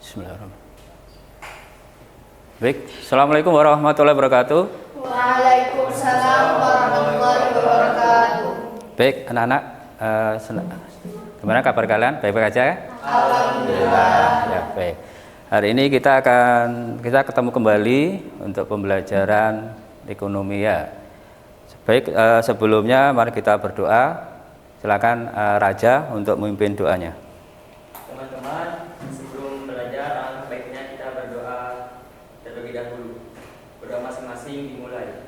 Bismillahirrahmanirrahim. Baik, Assalamualaikum warahmatullahi wabarakatuh. Waalaikumsalam warahmatullahi wabarakatuh. Baik, anak-anak, gimana kabar kalian? Baik-baik aja? Alhamdulillah. Ya, baik. Hari ini kita ketemu kembali untuk pembelajaran ekonomi ya. Baik, sebelumnya mari kita berdoa. Silakan Raja untuk memimpin doanya. Teman-teman, sebelum belajar baiknya kita berdoa terlebih dahulu. Berdoa masing-masing dimulai.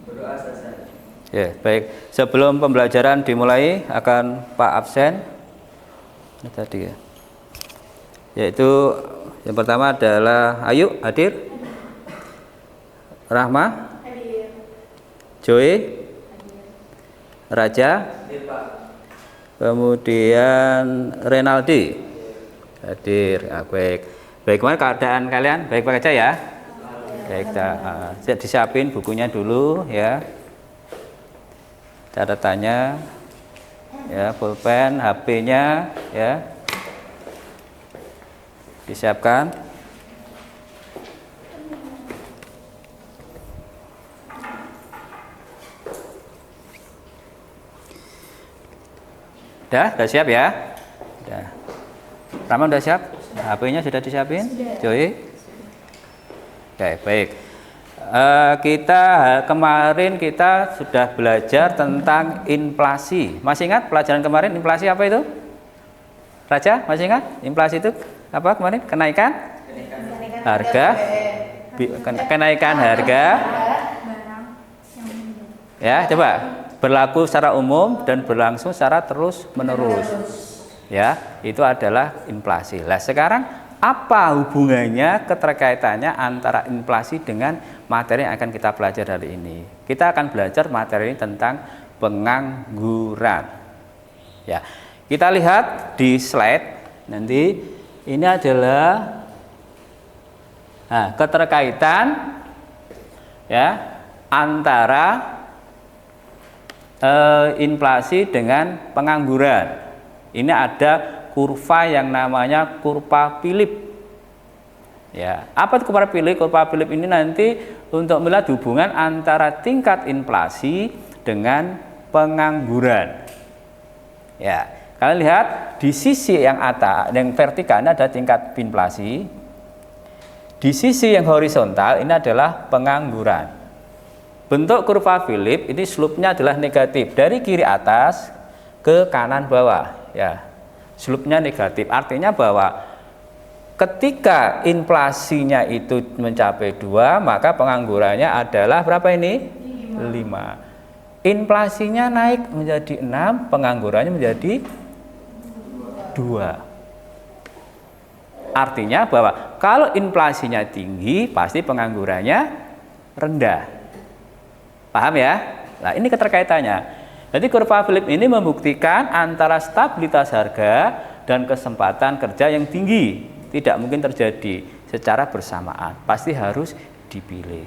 Berdoa selesai. Ya, baik. Sebelum pembelajaran dimulai akan Pak absen. Ini tadi ya. Yaitu yang pertama adalah Ayu hadir. Rahma, Joy, Raja, kemudian Renaldi hadir. Baik. Bagaimana keadaan kalian? Baik-baik aja ya. Baik, kita disiapin bukunya dulu ya. Catatannya, ya, pulpen, HP-nya, ya, disiapkan. Udah siap ya? Udah. Rama udah siap? HP-nya sudah disiapin? Joy? Oke, baik. Kemarin kita sudah belajar tentang inflasi. Masih ingat pelajaran kemarin inflasi apa itu? Raja, masih ingat? Inflasi itu apa kemarin? Kenaikan harga. Kenaikan harga. Ya, coba. Berlaku secara umum dan berlangsung secara terus-menerus. Ya, itu adalah inflasi. Nah, sekarang apa hubungannya, keterkaitannya antara inflasi dengan materi yang akan kita belajar hari ini? Kita akan belajar materi ini tentang pengangguran. Ya, kita lihat di slide nanti. Ini adalah keterkaitan ya antara inflasi dengan pengangguran. Ini ada kurva yang namanya kurva Philip. Ya, apa itu kurva Philip? Kurva Philip ini nanti untuk melihat hubungan antara tingkat inflasi dengan pengangguran. Ya, kalian lihat di sisi yang atas, yang vertikal ini ada tingkat inflasi. Di sisi yang horizontal ini adalah pengangguran. Bentuk kurva Philip ini slope-nya adalah negatif dari kiri atas ke kanan bawah. Ya, slope-nya negatif. Artinya bahwa ketika inflasinya itu mencapai 2, maka penganggurannya adalah berapa ini? 5. Inflasinya naik menjadi 6, penganggurannya menjadi 2. Artinya bahwa kalau inflasinya tinggi, pasti penganggurannya rendah. Paham ya? Nah, ini keterkaitannya. Jadi kurva Philip ini membuktikan antara stabilitas harga dan kesempatan kerja yang tinggi tidak mungkin terjadi secara bersamaan. Pasti harus dipilih.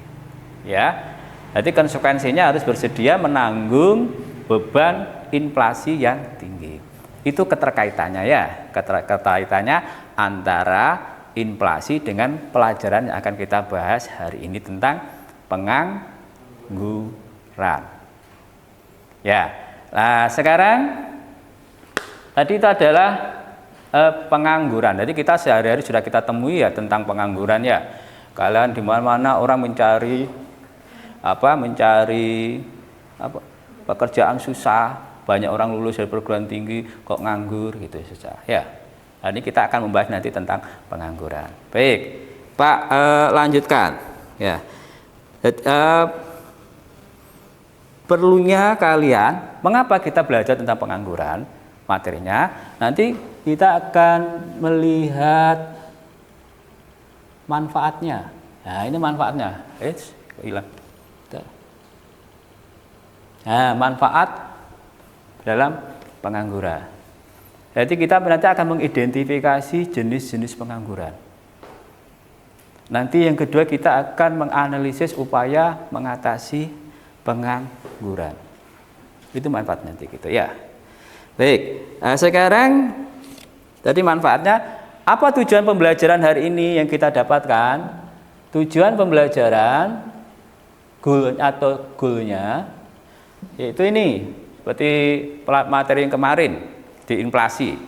Ya. Jadi konsekuensinya harus bersedia menanggung beban inflasi yang tinggi. Itu keterkaitannya ya. Keterkaitannya antara inflasi dengan pelajaran yang akan kita bahas hari ini tentang pengangguran. Ya, nah sekarang tadi itu adalah pengangguran. Jadi kita sehari-hari sudah kita temui ya tentang pengangguran ya. Kalian di mana-mana orang mencari pekerjaan susah, banyak orang lulus dari perguruan tinggi kok nganggur gitu saja. Ya, nah, ini kita akan membahas nanti tentang pengangguran. Baik, Pak, lanjutkan. Ya. Perlunya kalian, mengapa kita belajar tentang pengangguran? Materinya, nanti kita akan melihat manfaatnya. Nah, ini manfaatnya. Hilang. Nah, manfaat dalam pengangguran. Jadi kita nanti akan mengidentifikasi jenis-jenis pengangguran. Nanti yang kedua kita akan menganalisis upaya mengatasi pengangguran. Itu manfaat nanti gitu ya. Baik. Nah, sekarang tadi manfaatnya apa tujuan pembelajaran hari ini yang kita dapatkan? Tujuan pembelajaran goalnya yaitu ini seperti materi yang kemarin di inflasi,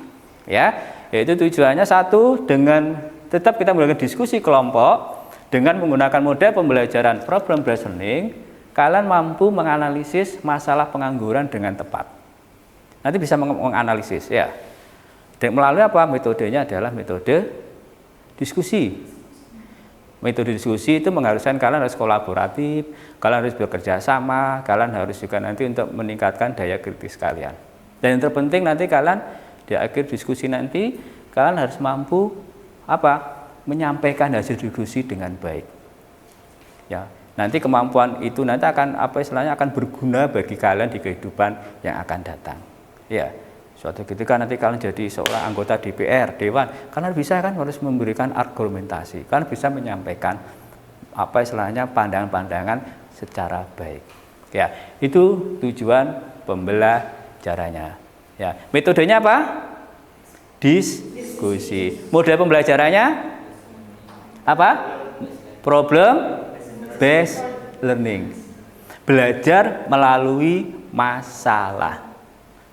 ya, yaitu tujuannya satu, dengan tetap kita melakukan diskusi kelompok dengan menggunakan model pembelajaran problem based learning, kalian mampu menganalisis masalah pengangguran dengan tepat. Nanti bisa menganalisis, ya. Dan melalui apa? Metodenya adalah metode diskusi. Metode diskusi itu mengharuskan kalian harus kolaboratif, kalian harus bekerja sama, kalian harus juga nanti untuk meningkatkan daya kritis kalian. Dan yang terpenting nanti kalian di akhir diskusi nanti kalian harus mampu apa? Menyampaikan hasil diskusi dengan baik. Ya, nanti kemampuan itu nanti akan apa istilahnya akan berguna bagi kalian di kehidupan yang akan datang. Ya. Suatu ketika nanti kalian jadi seorang anggota DPR, Dewan, kalian bisa kan harus memberikan argumentasi, kalian bisa menyampaikan apa istilahnya pandangan-pandangan secara baik. Ya, itu tujuan pembelajarannya. Ya, metodenya apa? Diskusi. Model pembelajarannya apa? Problem based learning. Belajar melalui masalah.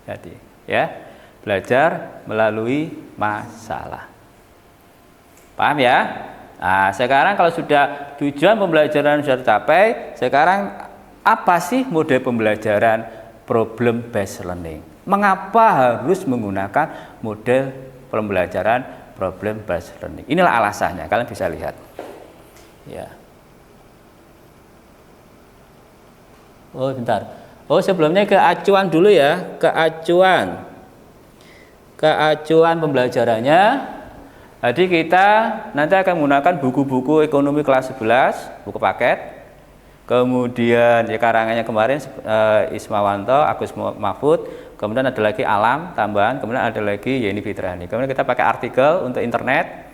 Jadi ya, belajar melalui masalah. Paham ya? Nah, sekarang kalau sudah tujuan pembelajaran sudah tercapai, sekarang apa sih model pembelajaran problem based learning? Mengapa harus menggunakan model pembelajaran problem based learning? Inilah alasannya, kalian bisa lihat. Ya. Oh, bentar. Oh, sebelumnya ke acuan dulu ya, ke acuan pembelajarannya. Jadi kita nanti akan menggunakan buku-buku ekonomi kelas 11, buku paket. Kemudian ya karangannya kemarin Ismawanto, Agus Mahfud, kemudian ada lagi Alam tambahan, kemudian ada lagi Yeni Fitrani. Kemudian kita pakai artikel untuk internet,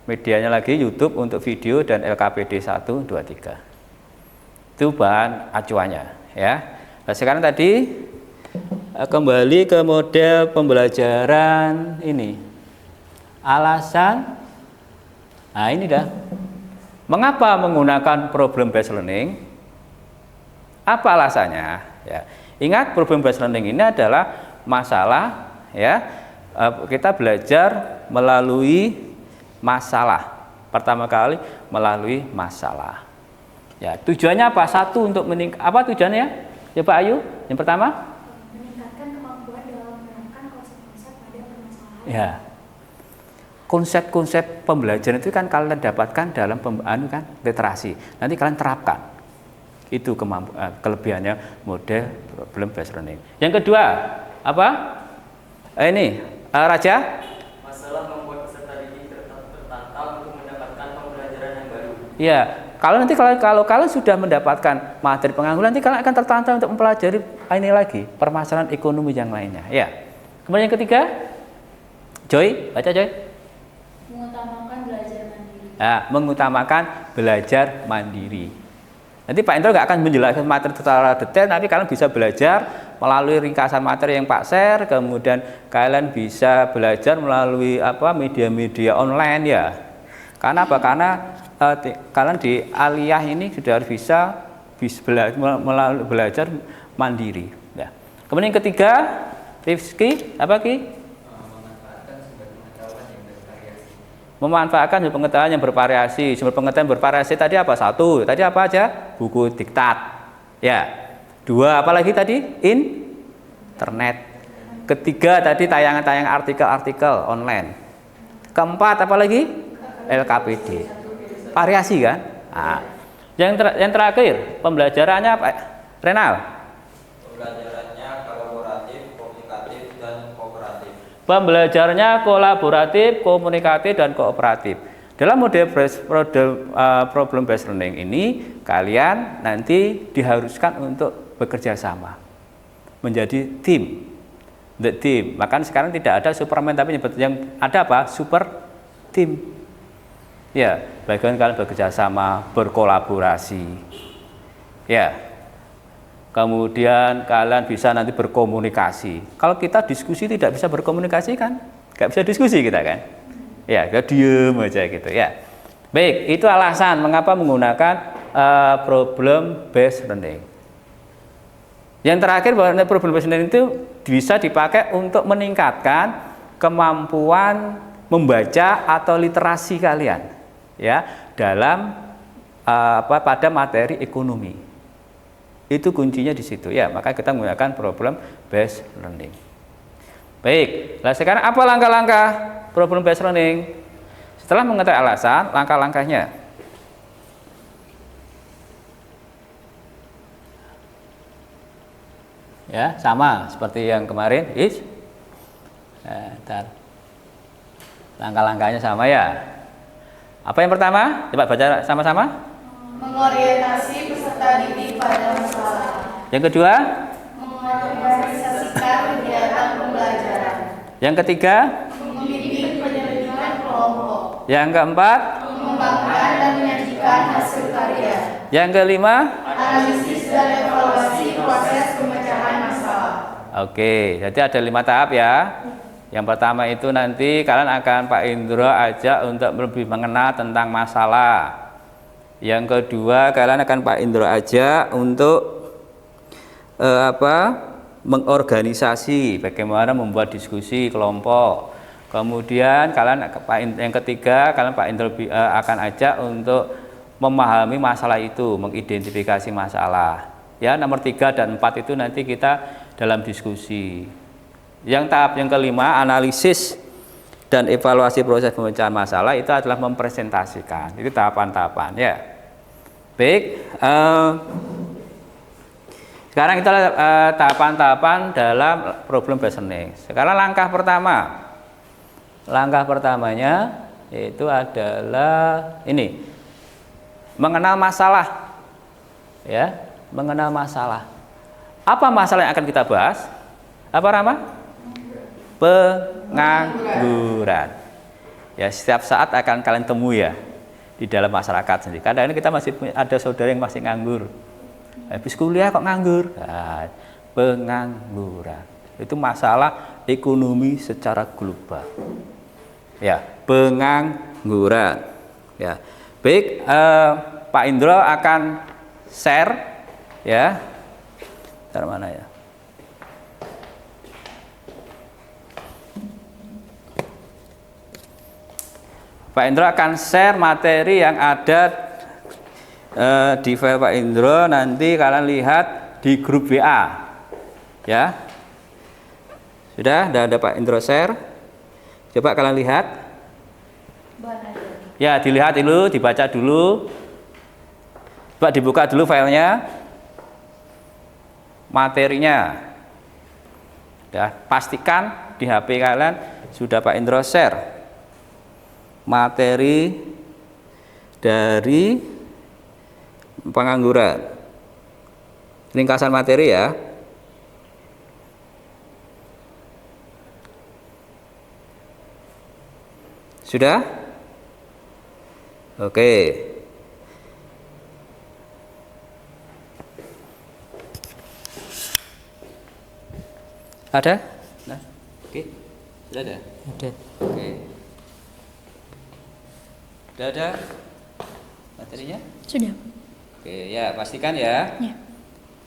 medianya lagi YouTube untuk video dan LKPD 1, 2, 3. Itu bahan acuannya ya. Nah, sekarang tadi kembali ke model pembelajaran ini. Alasan, nah ini dah. Mengapa menggunakan problem based learning? Apa alasannya? Ya, ingat problem based learning ini adalah masalah, ya. Kita belajar melalui masalah. Pertama kali melalui masalah. Ya, tujuannya apa? Satu, untuk apa tujuannya? Ya Pak Ayu, yang pertama meningkatkan kemampuan dalam menerapkan konsep-konsep pada permasalahan. Ya, konsep-konsep pembelajaran itu kan kalian dapatkan dalam literasi. Nanti kalian terapkan. Itu kelebihannya model problem based learning. Yang kedua, apa? Ini Raja. Masalah membuat peserta didik tertantang untuk mendapatkan pembelajaran yang baru. Ya. Kalau kalian sudah mendapatkan materi pengangguran, nanti kalian akan tertantang untuk mempelajari ini lagi permasalahan ekonomi yang lainnya. Ya. Kemudian yang ketiga, Joy, baca Joy. Mengutamakan belajar mandiri. Nah, mengutamakan belajar mandiri. Nanti Pak Indro nggak akan menjelaskan materi secara detail, tapi kalian bisa belajar melalui ringkasan materi yang Pak share, kemudian kalian bisa belajar melalui media-media online ya. Karena apa? Karena kalian di aliyah ini sudah harus bisa belajar mandiri. Ya. Kemudian yang ketiga, Rifki, apa Ki? Memanfaatkan sumber pengetahuan yang bervariasi. Sumber pengetahuan bervariasi tadi apa? Satu, tadi apa aja? Buku diktat. Ya. Dua, apa lagi tadi? Internet. Ketiga tadi tayangan-tayangan artikel-artikel online. Keempat apa lagi? LKPD. Variasi kan? Nah, yang terakhir pembelajarannya apa? Renal. Pembelajarannya kolaboratif, komunikatif, dan kooperatif. Pembelajarannya kolaboratif, komunikatif, dan kooperatif. Dalam model problem based learning ini, kalian nanti diharuskan untuk bekerja sama, menjadi tim, the team. Maka sekarang tidak ada Superman, tapi yang ada apa? Super team. Ya, bagaimana kalian bekerja sama, berkolaborasi. Ya. kemudian kalian bisa nanti berkomunikasi. Kalau kita diskusi tidak bisa berkomunikasi kan, nggak bisa diskusi kita kan, ya kita diem aja gitu ya. Baik, itu alasan mengapa menggunakan problem based learning. Yang terakhir, bahwa problem based learning itu bisa dipakai untuk meningkatkan kemampuan membaca atau literasi kalian ya dalam pada materi ekonomi. Itu kuncinya di situ ya, maka kita menggunakan problem based learning. Baik, nah sekarang apa langkah-langkah problem based learning? Setelah mengetahui alasan, langkah-langkahnya. Ya, sama seperti yang kemarin, langkah-langkahnya sama ya. Apa yang pertama? Coba baca sama-sama. Mengorientasi peserta didik pada masalah. Yang kedua? Mengorganisasikan kegiatan pembelajaran. Yang ketiga? Membimbing penyelidikan kelompok. Yang keempat? Mengembangkan dan menyajikan hasil karya. Yang kelima? Analisis dan evaluasi proses pemecahan masalah. Oke, jadi ada 5 tahap ya. Yang pertama itu nanti kalian akan Pak Indro ajak untuk lebih mengenal tentang masalah. Yang kedua, kalian akan Pak Indro ajak untuk mengorganisasi, bagaimana membuat diskusi kelompok. Kemudian yang ketiga, kalian Pak Indro akan ajak untuk memahami masalah itu, mengidentifikasi masalah. Ya, nomor 3 dan 4 itu nanti kita dalam diskusi. Yang tahap yang kelima, analisis dan evaluasi proses pemecahan masalah, itu adalah mempresentasikan. Itu tahapan-tahapan ya. Baik, sekarang kita tahapan-tahapan dalam problem based learning. Sekarang langkah pertama. Langkah pertamanya yaitu adalah ini, mengenal masalah. Ya, mengenal masalah. Apa masalah yang akan kita bahas? Apa Rama? Pengangguran. Ya, setiap saat akan kalian temui ya di dalam masyarakat sendiri. Kadang ini kita masih ada saudara yang masih nganggur. Habis kuliah kok nganggur? Nah, pengangguran. Itu masalah ekonomi secara global. Ya, pengangguran. Ya. Baik, Pak Indro akan share ya. Dari mana ya? Pak Indro akan share materi yang ada di file Pak Indro, nanti kalian lihat di grup WA ya. Sudah ada Pak Indro share, coba kalian lihat ya, dilihat dulu, dibaca dulu, coba dibuka dulu filenya, materinya ya, pastikan di HP kalian sudah Pak Indro share materi dari pengangguran, ringkasan materi ya. Sudah? Oke. Ada? Nah, oke. Sudah ada? Ada. Oke. Sudah ada materinya? Sudah. Oke, ya pastikan ya. Ya.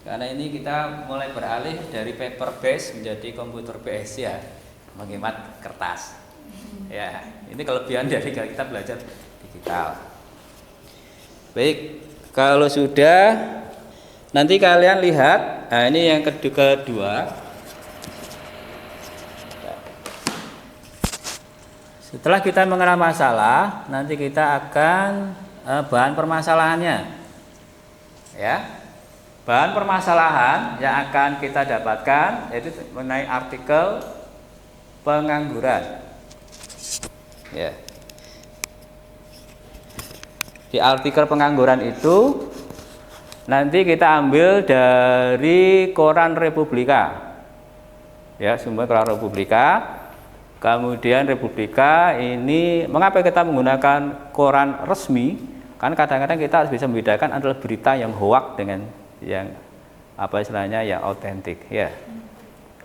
Karena ini kita mulai beralih dari paper base menjadi komputer base ya, menghemat kertas. Ya, ini kelebihan dari kita belajar digital. Baik, kalau sudah, nanti kalian lihat. Nah, ini yang kedua. Setelah kita mengenal masalah, nanti kita akan bahan permasalahannya. Ya. Bahan permasalahan yang akan kita dapatkan yaitu mengenai artikel pengangguran. Ya. Di artikel pengangguran itu nanti kita ambil dari koran Republika. Ya, sumber koran Republika. Kemudian Republika ini, mengapa kita menggunakan koran resmi? Kan kadang-kadang kita harus bisa membedakan antara berita yang hoax dengan yang apa istilahnya yang otentik ya.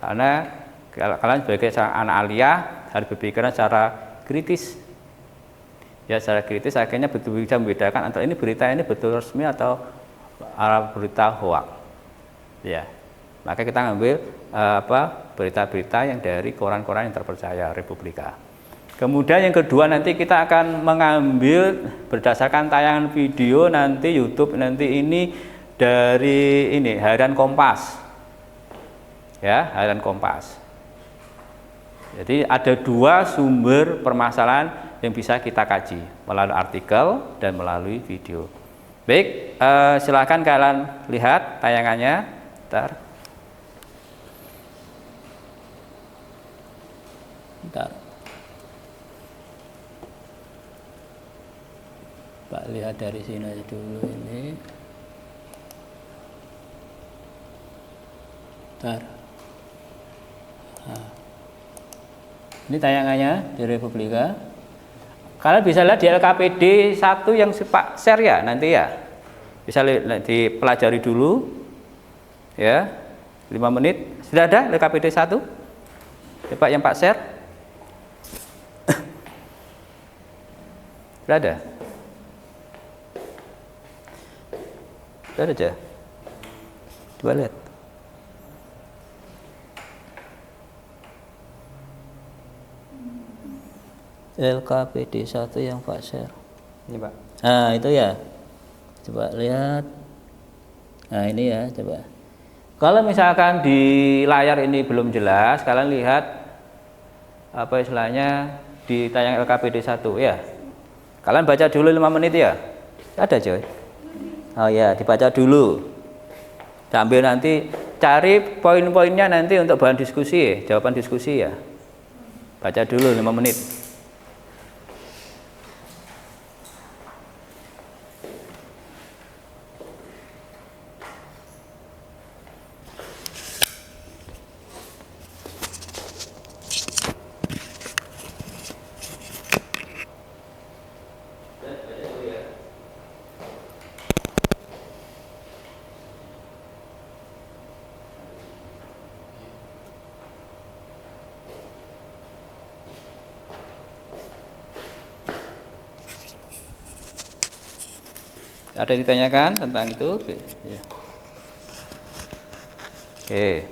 Karena kalian sebagai seorang anak aliyah harus berpikiran secara kritis. Ya, secara kritis akhirnya betul bisa membedakan antara ini berita ini betul resmi atau berita hoak. Ya. Maka kita ngambil berita-berita yang dari koran-koran yang terpercaya Republika. Kemudian yang kedua nanti kita akan mengambil berdasarkan tayangan video nanti YouTube nanti ini dari ini Harian Kompas. Ya, Harian Kompas. Jadi ada dua sumber permasalahan yang bisa kita kaji melalui artikel dan melalui video. Baik, silakan kalian lihat tayangannya. Bentar. Pak lihat dari sini aja dulu ini. Bentar. Nah. Ini tayangannya di Republika. Kalian bisa lihat di LKPD 1 yang Pak share ya nanti ya. Bisa dipelajari dulu. Ya. 5 menit. Sudah ada LKPD 1? Pak yang Pak share? Sudah ada? Sudah ada aja? Coba lihat. LKPD 1 yang Pak share. Ini Pak. Nah itu ya. Coba lihat. Nah ini ya coba. Kalau misalkan di layar ini belum jelas, kalian lihat apa istilahnya di tayang LKPD 1 ya. Kalian baca dulu 5 menit ya. Ada coy. Oh ya, dibaca dulu. Sambil nanti cari poin-poinnya nanti untuk bahan diskusi, jawaban diskusi ya. Baca dulu 5 menit. Ada yang ditanyakan tentang itu? Ya. Oke.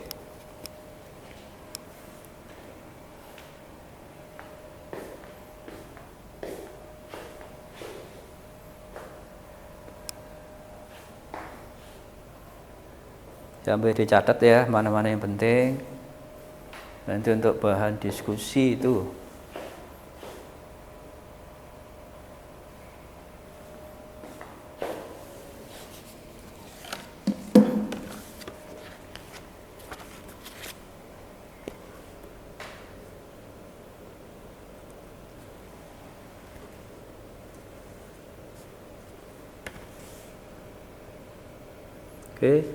Sampai dicatat ya mana-mana yang penting. Nanti untuk bahan diskusi itu. Oke.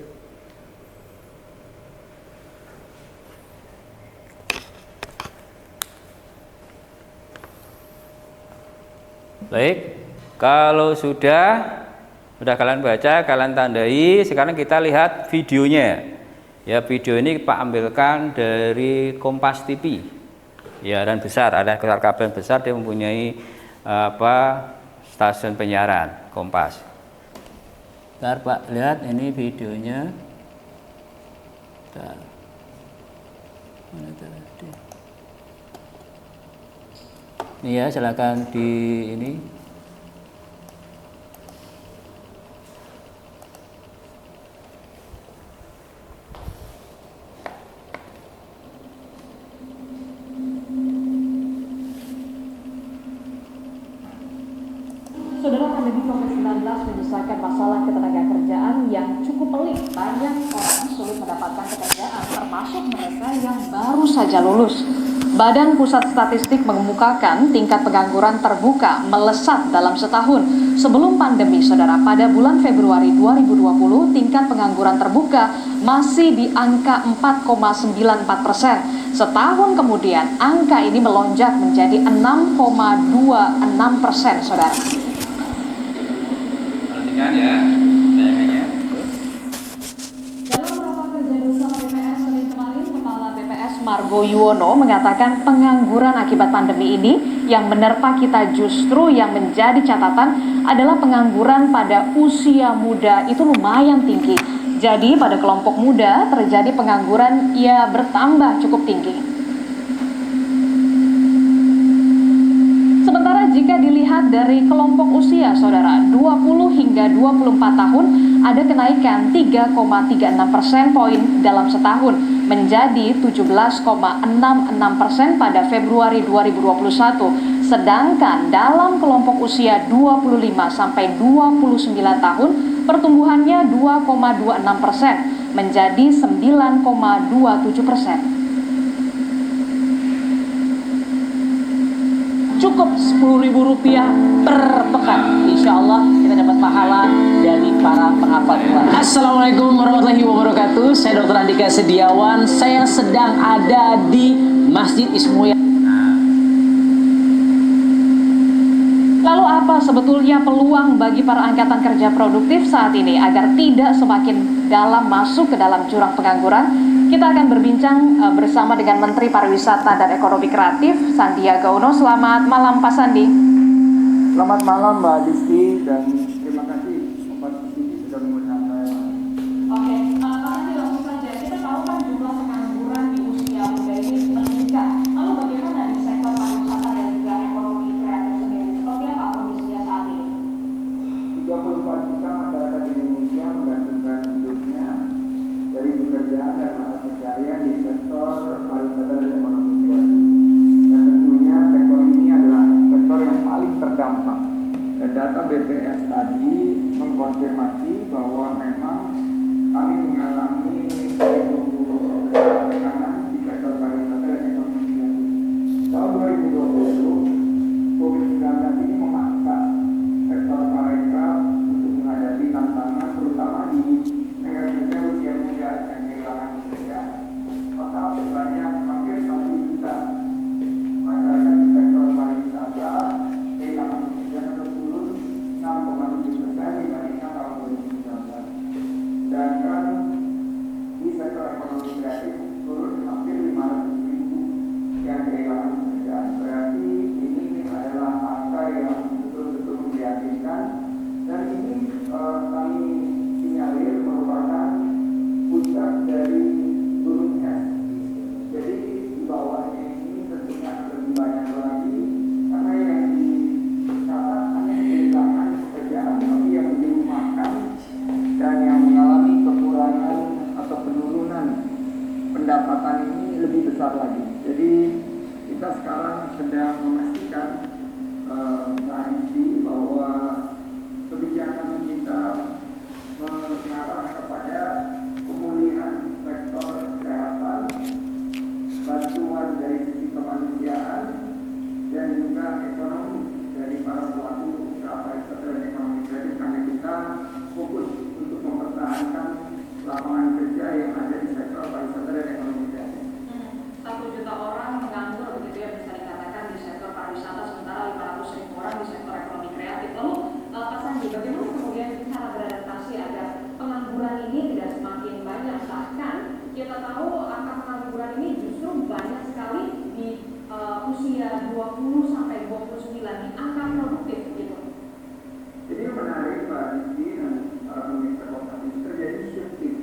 Baik, kalau sudah kalian baca, kalian tandai. Sekarang kita lihat videonya. Ya, video ini Pak ambilkan dari Kompas TV. Ya, dan besar, ada kabel besar, dia mempunyai stasiun penyiaran Kompas. Bentar Pak, lihat ini videonya. Bentar. Mana tadi? Ini ya, silakan di ini. Saudara, pandemi COVID-19 menyisakan masalah ketenagakerjaan yang cukup pelik. Banyak orang sulit mendapatkan pekerjaan, termasuk mereka yang baru saja lulus. Badan Pusat Statistik mengemukakan tingkat pengangguran terbuka melesat dalam setahun. Sebelum pandemi, saudara, pada bulan Februari 2020, tingkat pengangguran terbuka masih di angka 4,94%. Setahun kemudian, angka ini melonjak menjadi 6,26%, saudara. Perhatikan ya, tayangannya. Dalam Argo Yuwono mengatakan pengangguran akibat pandemi ini yang menerpa kita justru yang menjadi catatan adalah pengangguran pada usia muda itu lumayan tinggi. Jadi pada kelompok muda terjadi pengangguran ya bertambah cukup tinggi. Sementara jika dilihat dari kelompok usia saudara 20 hingga 24 tahun ada kenaikan 3,36% poin dalam setahun menjadi 17,66% pada Februari 2021. Sedangkan dalam kelompok usia 25 sampai 29 tahun pertumbuhannya 2,26% menjadi 9,27%. Cukup Rp10.000 per pekan. Insya Allah kita dapat pahala dari para penghafal Quran. Assalamualaikum warahmatullahi wabarakatuh. Saya Dr. Andika Sediawan. Saya sedang ada di Masjid Ismuya. Lalu apa sebetulnya peluang bagi para angkatan kerja produktif saat ini agar tidak semakin dalam masuk ke dalam jurang pengangguran? Kita akan berbincang bersama dengan Menteri Pariwisata dan Ekonomi Kreatif Sandiaga Uno. Selamat malam Pak Sandi. Selamat malam Mbak Disti dan terima kasih Mbak Disti sudah mengundang saya. Oke, Pak Sandi langsung saja. Kita tahu kan jumlah pengangguran di usia muda ini meningkat. Lalu bagaimana di sektor pariwisata dan juga ekonomi kreatif sendiri? Seperti apa kondisinya saat ini? 34 juta masyarakat Indonesia menggantungkan hidupnya dari pekerjaan dan mata pencarian di sektor pariwisata dan ekonomi kreatif. Dan tentunya sektor ini adalah sektor yang paling terdampak. Dan data BPS tadi mengkonfirmasi bahwa memang kami mengalami tekanan di sektor pariwisata dan ekonomi kreatif. Tahun 2020, COVID-19 ini memaksa sektor pariwisata untuk menghadapi tantangan terutama di negara-negara usia muda yang kehilangan pekerjaan. Maka banyak hampir 1 juta masyarakat di sektor pariwisata kehilangan pekerjaan atau turun 6,7% dibandingkan tahun 2019. Sedangkan di sektor ekonomi kreatif turun hampir 500.000 yang kehilangan pekerjaan. Berarti ini adalah angka yang betul-betul memprihatinkan dan ini kami sinyalir merupakan puncak dari gunung es. Jadi di bawahnya ini tentunya lebih banyak lagi karena yang dicatat hanya kehilangan pekerjaan, tapi yang dirumahkan dan yang mengalami kekurangan atau penurunan pendapatan ini lebih besar lagi. Jadi kita sekarang sedang memastikan bahwa kebijakan kita mengarah kepada pemulihan sektor kesehatan, bantuan dari sisi kemanusiaan, dan juga ekonomi dari para pelaku usaha pariwisata dan ekonomi kreatif karena kita fokus untuk mempertahankan lapangan kerja yang ada di sektor pariwisata dan ekonomi kreatif. 1 juta orang menganggur begitu ya bisa dikatakan di sektor pariwisata, sementara 500.000 orang di sektor ekonomi kreatif. Lalu Pak Sandi, bagaimana kemudian cara beradaptasi agar pengangguran ini tidak semakin banyak? Bahkan kita tahu angka pengangguran ini justru banyak sekali di usia 20 sampai 29 di angka produktif gitu. Jadi yang menarik Pak Disti dan para pemirsa Kompas ini terjadi shifting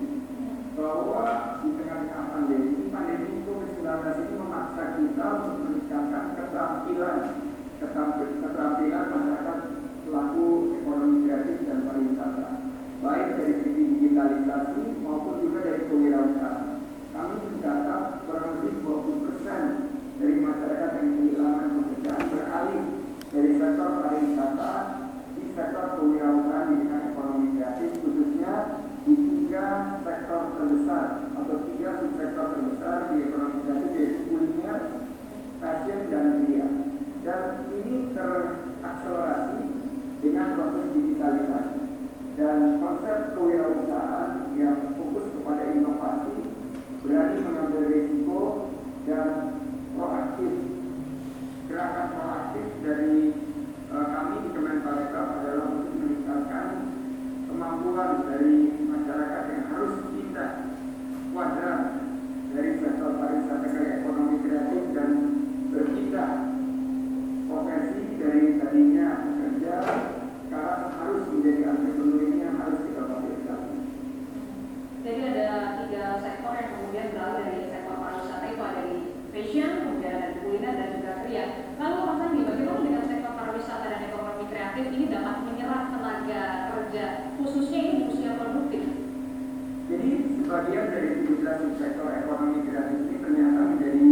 sebagian dari 17 sektor ekonomi kreatif ini ternyata menjadi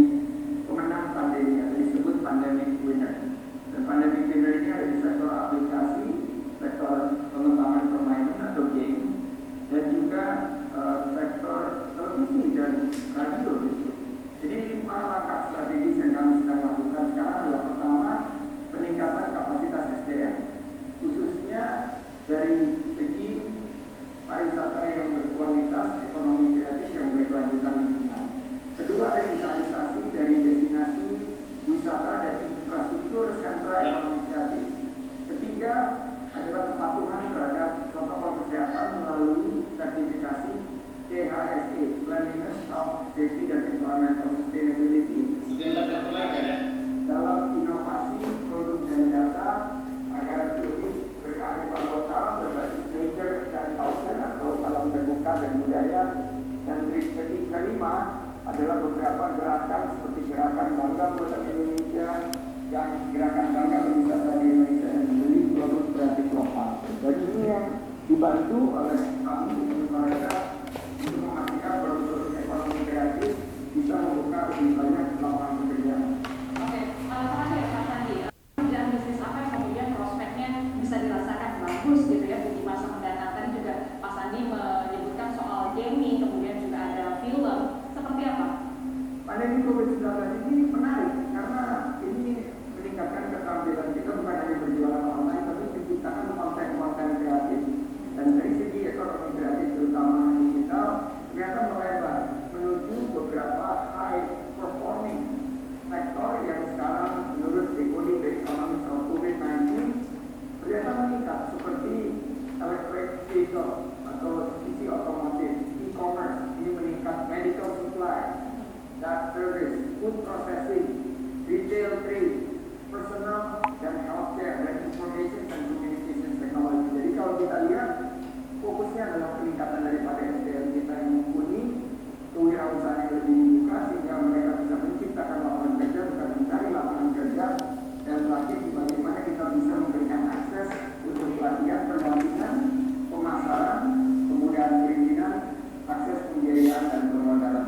pemenang pandemi atau disebut pandemic winner. Dan pandemic winner ini ada di sektor aplikasi, sektor pengembangan permainan atau game, dan juga sektor televisi dan radio. Jadi 5 langkah strategis yang kami sedang lakukan sekarang adalah pertama, peningkatan kapasitas SDM, khususnya dari segi pariwisata yang berkualitas, ekonomi kreatif yang berkelanjutan lingkungan. Kedua, revitalisasi dari destinasi wisata dan infrastruktur sentra ekonomi kreatif. Ketiga, adalah kepatuhan terhadap protokol kesehatan melalui sertifikasi CHSE, Cleanliness, Health, Safety, dan Environmental Sustainability. Dalam inovasi produk dan jasa agar lebih berkearifan lokal berbasis nature dan culture atau alam terbuka dan budaya. Dan kelima adalah beberapa gerakan seperti gerakan Bangga Buatan Indonesia dan gerakan Bangga Wisata di Indonesia yang membeli produk kreatif lokal. Dan ini yang dibantu oleh kami untuk mereka untuk memastikan produk ekonomi kreatif bisa membuka lebih banyak lapangan pekerjaan. Oke, terakhir Pak Sandi, pekerjaan bisnis apa yang kemudian prospeknya bisa dirasakan bagus gitu ya di masa mendatang? Tadi juga Pak Sandi menyebutkan soal gaming, kemudian juga ada film, seperti apa? Pandemi COVID-19 ini menarik karena ini meningkatkan keterampilan kita bukan hanya berjualan online, tapi menciptakan konten-konten kreatif. Dan dari segi ekonomi kreatif terutama digital, ternyata melebar menuju beberapa high performing sektor yang sekarang menurut Decoding the Economics of COVID-19 ternyata meningkat, seperti electric vehicle atau sisi otomotif, e-commerce ini meningkat, medical supply, that service, food processing, retail trade, personal dan healthcare, dan information and communication technology. Jadi kalau kita lihat fokusnya adalah peningkatan daripada SDM kita yang mumpuni, kewirausahaan yang lebih dibuka sehingga mereka bisa menciptakan lapangan kerja bukan mencari lapangan kerja, dan terakhir bagaimana kita bisa memberikan akses untuk pelatihan, pendampingan, pemasaran, kemudian perizinan, akses pembiayaan dan permodalan.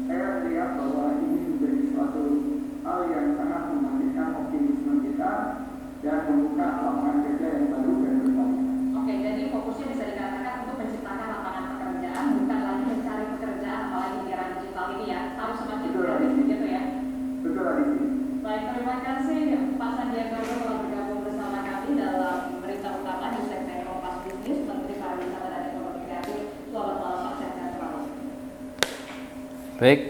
Saya melihat bahwa ini menjadi suatu hal yang sangat membangkitkan optimisme kita dan membuka lapangan kerja yang baru dan berkualitas. Oke, jadi fokusnya bisa dikatakan untuk menciptakan lapangan pekerjaan, bukan lagi mencari pekerjaan, apalagi di era digital ini ya, harus semakin kreatif begitu ya. Betul, Aditi. Baik, terima kasih Pak Sandiaga Uno telah bergabung bersama kami dalam berita utama di segmen Kompas Bisnis, Menteri Pariwisata dan Ekonomi Kreatif. Selamat malam Pak, sehat selalu. Baik,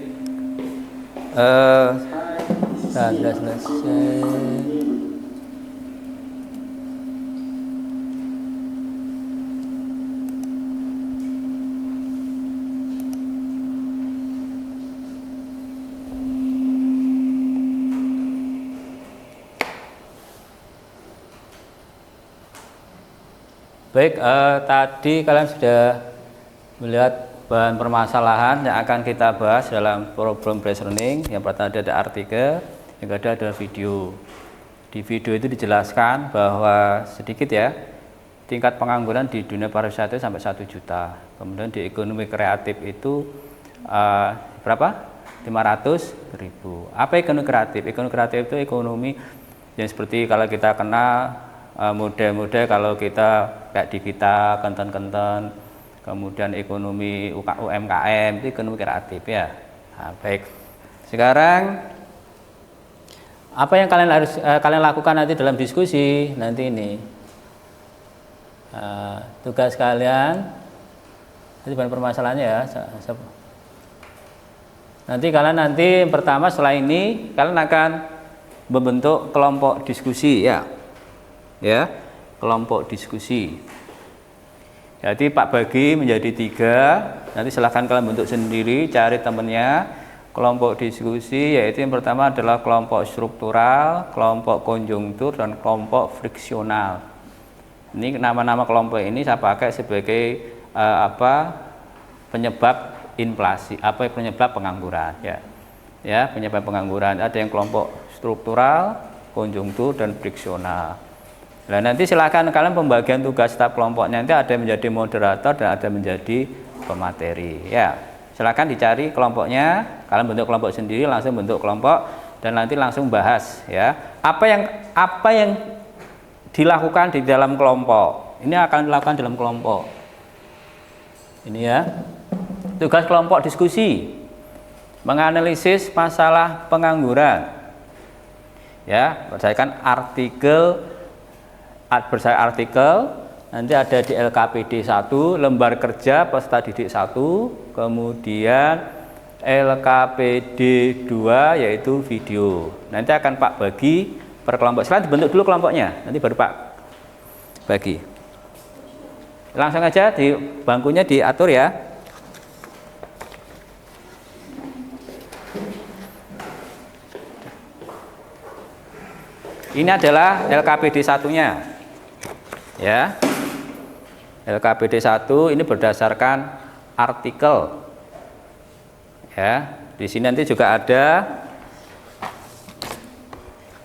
sudah selesai. Baik, tadi kalian sudah melihat bahan permasalahan yang akan kita bahas dalam problem based learning. Yang pertama ada artikel, yang kedua ada video. Di video itu dijelaskan bahwa sedikit ya, tingkat pengangguran di dunia pariwisata sampai 1 juta. Kemudian di ekonomi kreatif itu berapa? 500.000. Apa ekonomi kreatif? Ekonomi kreatif itu ekonomi yang seperti kalau kita kenal model-model kalau kita kayak di kita konten-konten, kemudian ekonomi UMKM itu ekonomi kreatif ya. Nah, baik. Sekarang apa yang kalian lakukan nanti dalam diskusi nanti ini? Tugas kalian itu bahan permasalahannya ya. Nanti kalian pertama setelah ini kalian akan membentuk kelompok diskusi ya. Ya, kelompok diskusi. Jadi Pak bagi menjadi 3. Nanti silahkan kalian bentuk sendiri, cari temennya. Kelompok diskusi yaitu yang pertama adalah kelompok struktural, kelompok konjungtur, dan kelompok friksional. Ini nama-nama kelompok ini saya pakai sebagai penyebab inflasi, penyebab pengangguran ya. Ya, penyebab pengangguran. Ada yang kelompok struktural, konjungtur, dan friksional. Nah, nanti silakan kalian pembagian tugas setiap kelompoknya, nanti ada yang menjadi moderator dan ada yang menjadi pemateri. Ya, silakan dicari kelompoknya. Kalian bentuk kelompok sendiri, langsung bentuk kelompok dan nanti langsung bahas ya. Apa yang dilakukan di dalam kelompok. Ini akan dilakukan dalam kelompok. Ini ya. Tugas kelompok diskusi. Menganalisis masalah pengangguran. Ya, berdasarkan artikel nanti ada di LKPD 1, lembar kerja peserta didik 1, kemudian LKPD 2 yaitu video. Nanti akan Pak bagi per kelompok. Silahkan dibentuk dulu kelompoknya, nanti baru Pak bagi. Langsung aja di bangkunya diatur ya. Ini adalah LKPD 1-nya. Ya. LKPD 1 ini berdasarkan artikel. Ya, di sini nanti juga ada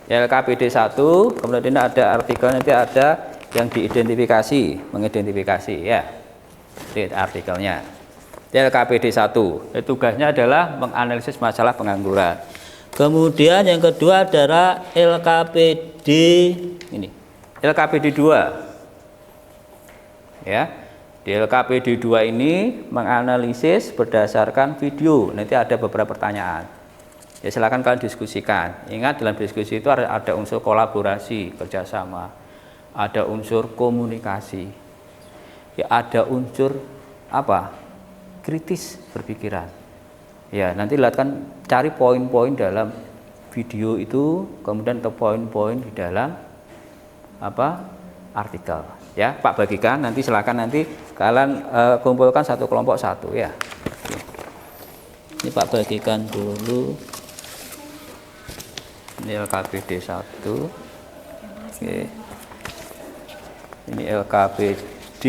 LKPD 1, kemudian ada artikel, nanti ada yang diidentifikasi, mengidentifikasi ya. Di artikelnya. LKPD 1, tugasnya adalah menganalisis masalah pengangguran. Kemudian yang kedua adalah LKPD ini. LKPD 2. Ya. Di LKPD 2 ini menganalisis berdasarkan video. Nanti ada beberapa pertanyaan. Ya silakan kalian diskusikan. Ingat dalam diskusi itu ada unsur kolaborasi, kerjasama, ada unsur komunikasi, ya ada unsur apa? Kritis berpikiran. Ya nanti lihatkan, cari poin-poin dalam video itu, kemudian atau poin-poin di dalam apa? Artikel. Ya Pak bagikan, nanti silakan nanti kalian kumpulkan satu kelompok satu ya. Ini Pak bagikan dulu. Ini LKPD 1. Oke. Ini LKPD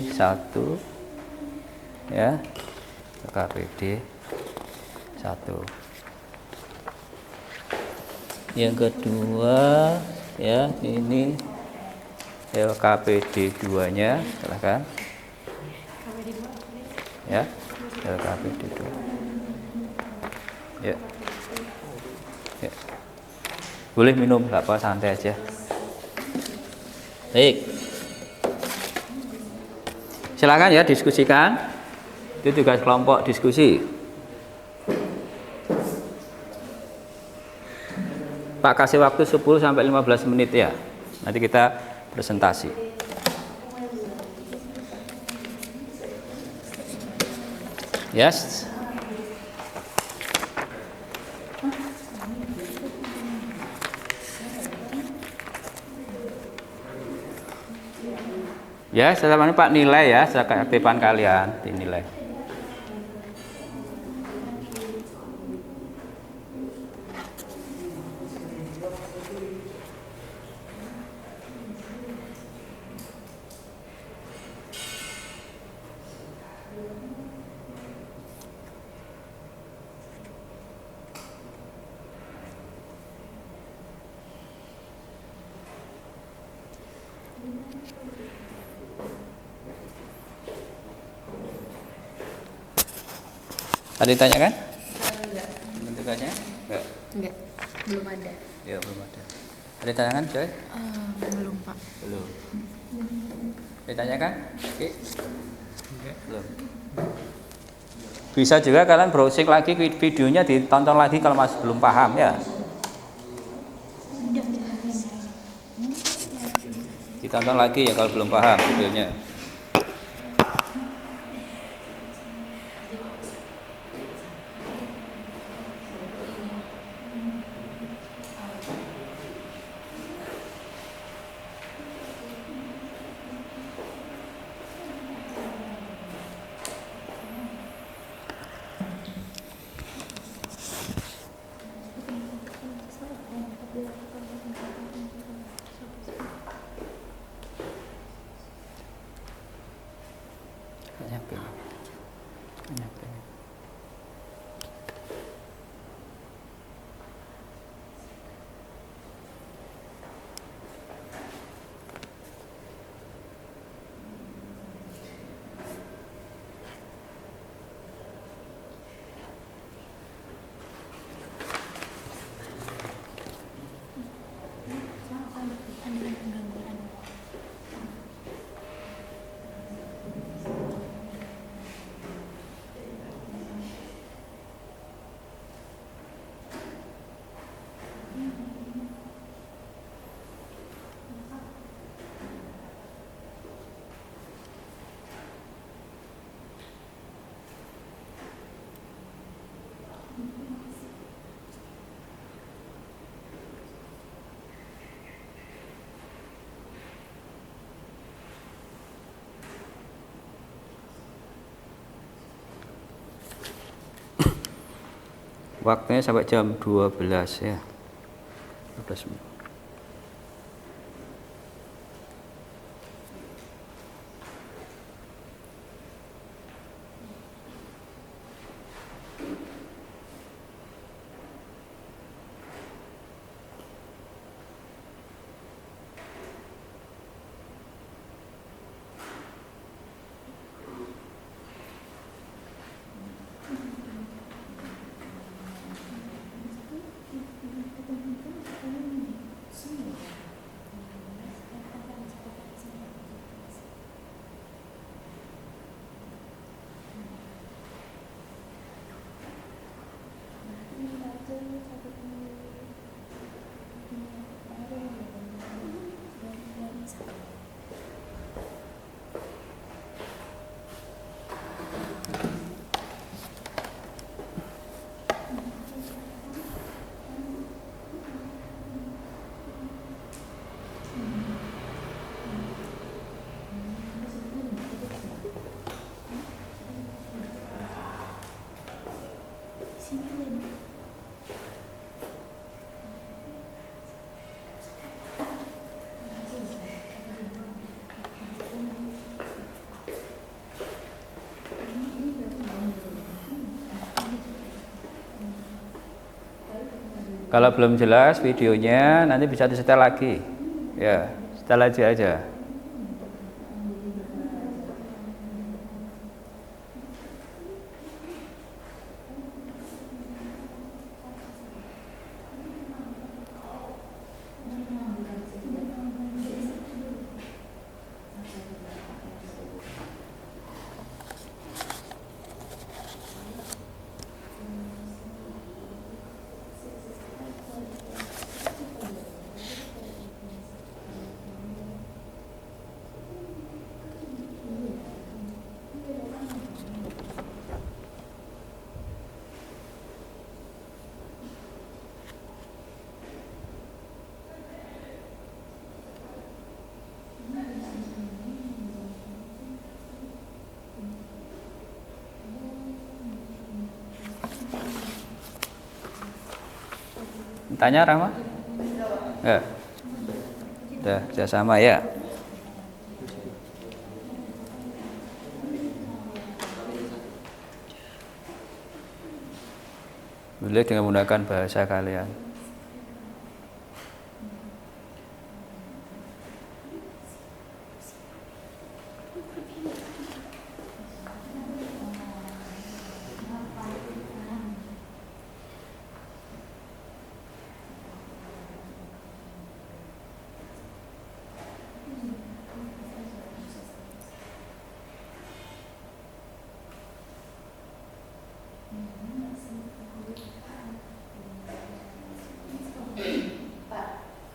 1. Ya. LKPD 1. Yang kedua ya, ini LKPD 2-nya, silakan. Ya. LKPD 2. Ya. Ya. Boleh minum, nggak apa, santai aja. Baik. Silakan ya diskusikan. Itu tugas kelompok diskusi. Pak kasih waktu 10 sampai 15 menit ya. Nanti kita presentasi. Yes. Ya, setelah ini Pak nilai ya, keaktifan kalian dinilai. Ada ditanyakan? Enggak. Bentukannya? Enggak. Belum ada. Ya, belum ada. Ada ditanyakan, Coy? Belum, Pak. Belum. Ditanyakan? Oke. Belum. Bisa juga kalian browsing lagi videonya, ditonton lagi kalau masih belum paham ya. Ditonton lagi ya kalau belum paham videonya. Waktunya sampai jam 12 ya. 12 menit. Kalau belum jelas videonya nanti bisa disetel lagi. Ya, setel aja. Tanya Rama? Ya. Udah sama ya. Boleh dengan menggunakan bahasa kalian.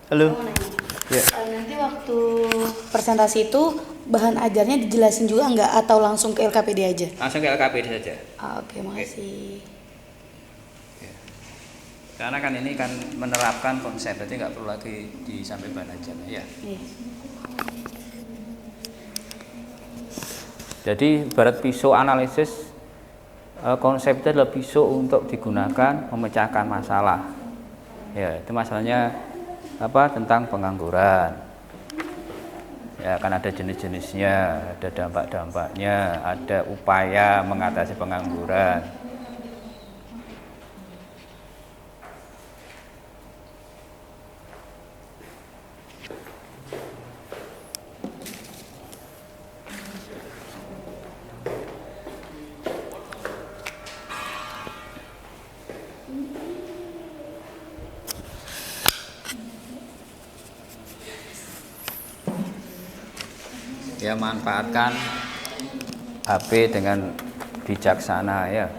Halo. Ya. Nanti waktu presentasi itu bahan ajarnya dijelasin juga nggak atau langsung ke LKPD aja? Langsung ke LKPD saja. Oke, makasih. Ya. Karena kan ini kan menerapkan konsep, berarti nggak perlu lagi disampaikan bahan ajar ya. Iya. Jadi ibarat pisau analisis, konsep itu adalah pisau untuk digunakan memecahkan masalah. Ya, itu masalahnya apa, tentang pengangguran. Ya, kan ada jenis-jenisnya, ada dampak-dampaknya, ada upaya mengatasi pengangguran. Ya, manfaatkan HP dengan bijaksana ya.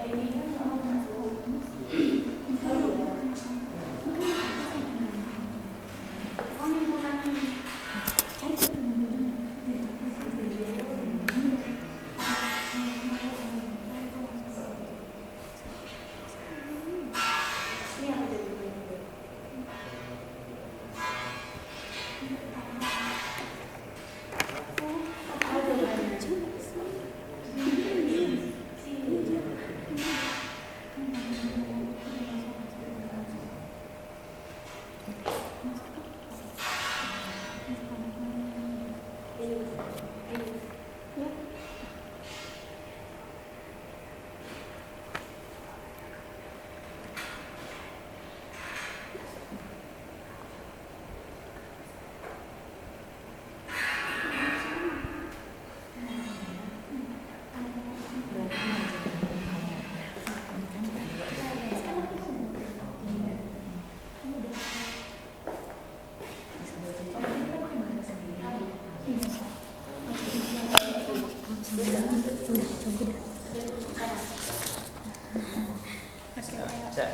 Ya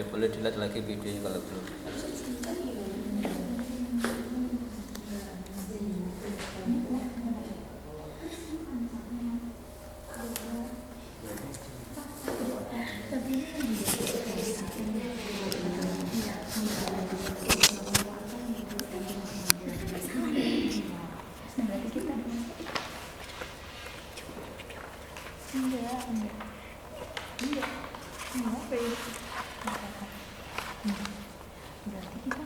boleh dilihat lagi videonya kalau belum. Berarti kita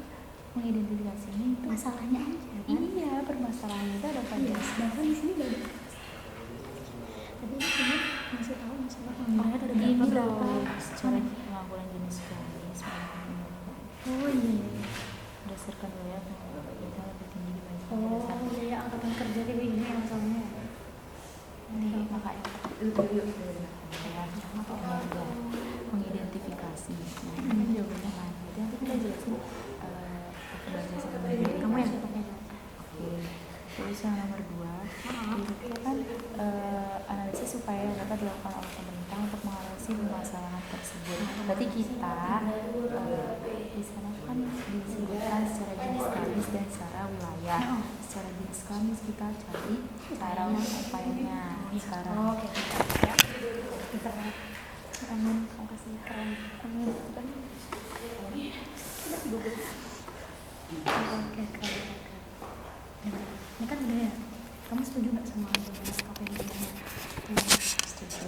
mengidentifikasi ini masalahnya aja kan? Iya, permasalahannya itu ada pada sedangkan di sini gak ada. Tapi ini cuma ngasih tahu masalah pengangguran ada berapa secara pengangguran jenis kelamis. Oh iya, Berdasarkan wilayah pengangguran kita lebih tinggi dibandingkan oh iya, angkatan kerja kayak gini ya masalahnya. ini makanya mengidentifikasi. Nah, ini jawabannya kan. Jadi nanti kita jelasin berdasarkan dari kamu ya. Oke. Terus yang nomor 2, kita kan analisis supaya dapat dilakukan oleh pemerintah untuk mengatasi permasalahan tersebut. Berarti kita di sana kan disebutkan secara jenis kelamis dan secara wilayah. Secara jenis kelamis kita cari cara upayanya sekarang. Oke. Amin, makasih. Amin. Oke, keren. Ini kan udah ya. Kamu setuju nggak sama apa yang ditanya? Setuju.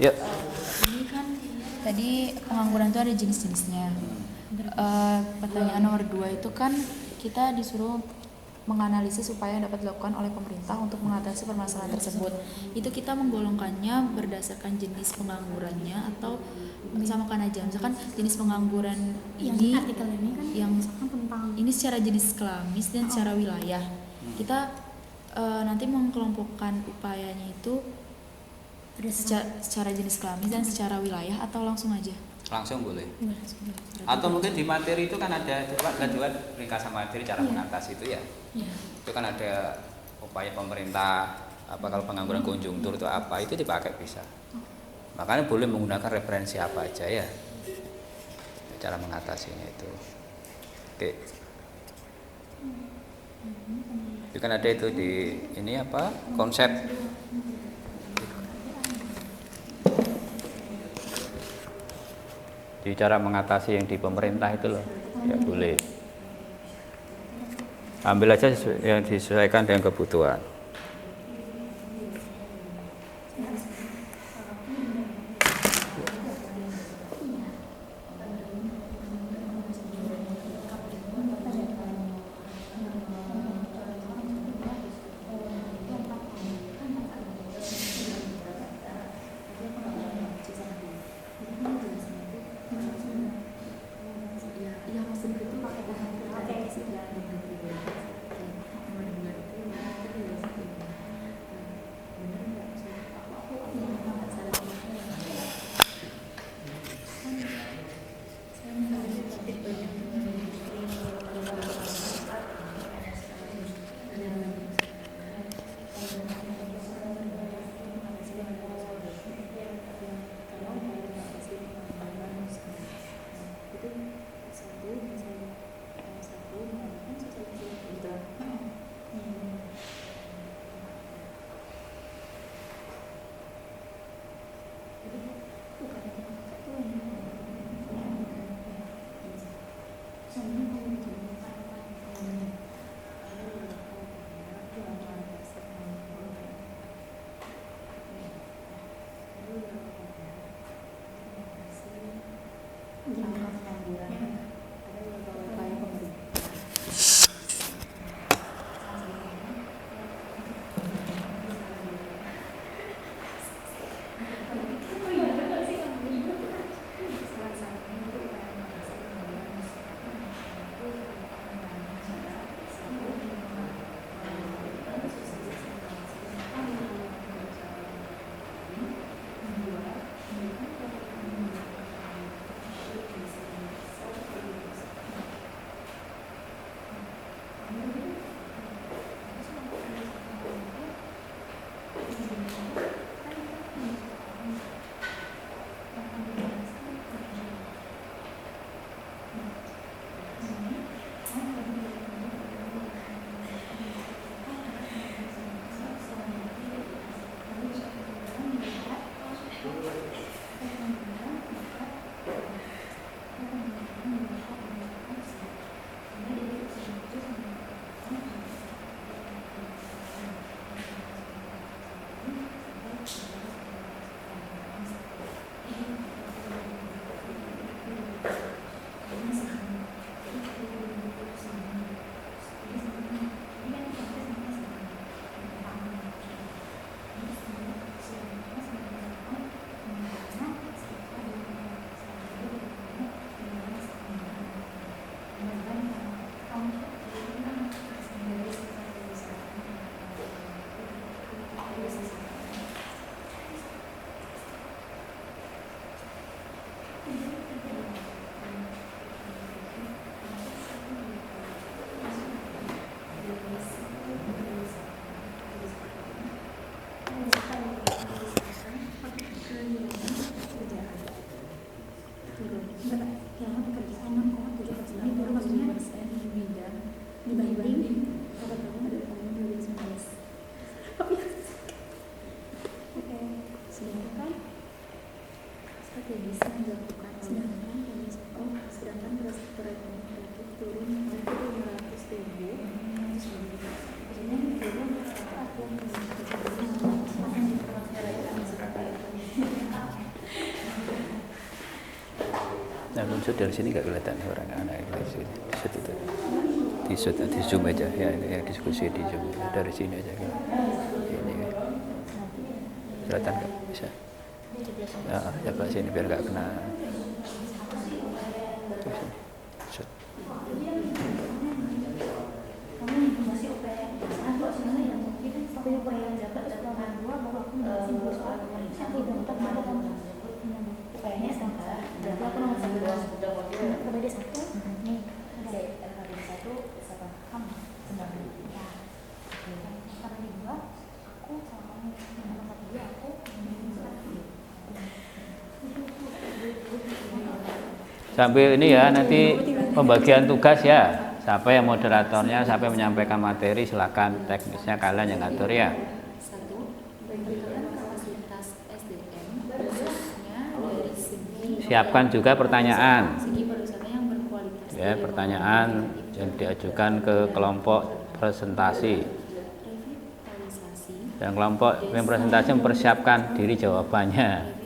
Yuk. Ini kan tadi pengangguran itu ada jenis-jenisnya. Pertanyaan nomor 2 itu kan kita disuruh menganalisis supaya dapat dilakukan oleh pemerintah untuk mengatasi permasalahan tersebut. Itu kita menggolongkannya berdasarkan jenis penganggurannya atau disamakan aja. Misalkan jenis pengangguran Yang ini artikel ini kan yang misalkan tentang ini secara jenis kelamis dan secara wilayah. Kita nanti mengkelompokkan upayanya itu secara jenis kelamis dan secara wilayah atau langsung aja? Langsung boleh. Atau mungkin di materi itu kan ada juga ringkasan materi cara mengatasi itu ya. Itu kan ada upaya pemerintah apa kalau pengangguran konjungtur itu apa, itu dipakai bisa. Makanya boleh menggunakan referensi apa aja ya. Cara mengatasinya itu. Oke. Itu kan ada itu di ini apa? Konsep di cara mengatasi yang di pemerintah itu loh. Ya boleh. Ambil aja yang disesuaikan dengan kebutuhan. Nah, unsur dari sini nggak kelihatan orang anak dari sini. Di zoom aja ya, ini diskusi di zoom dari sini aja kan. Ini kelihatan nggak bisa? Nah, coba sini biar nggak kena. Shoot. Upayanya sama, berarti aku nih ada LKPD 1 siapa kamu sedang ya oke LKPD 2 aku sama kamu LKPD 2 aku sambil ini ya, nanti pembagian tugas ya, siapa yang moderatornya, siapa yang menyampaikan materi, silakan teknisnya kalian yang ngatur ya. Siapkan juga pertanyaan ya, pertanyaan yang diajukan ke kelompok presentasi, dan kelompok yang presentasi mempersiapkan diri jawabannya.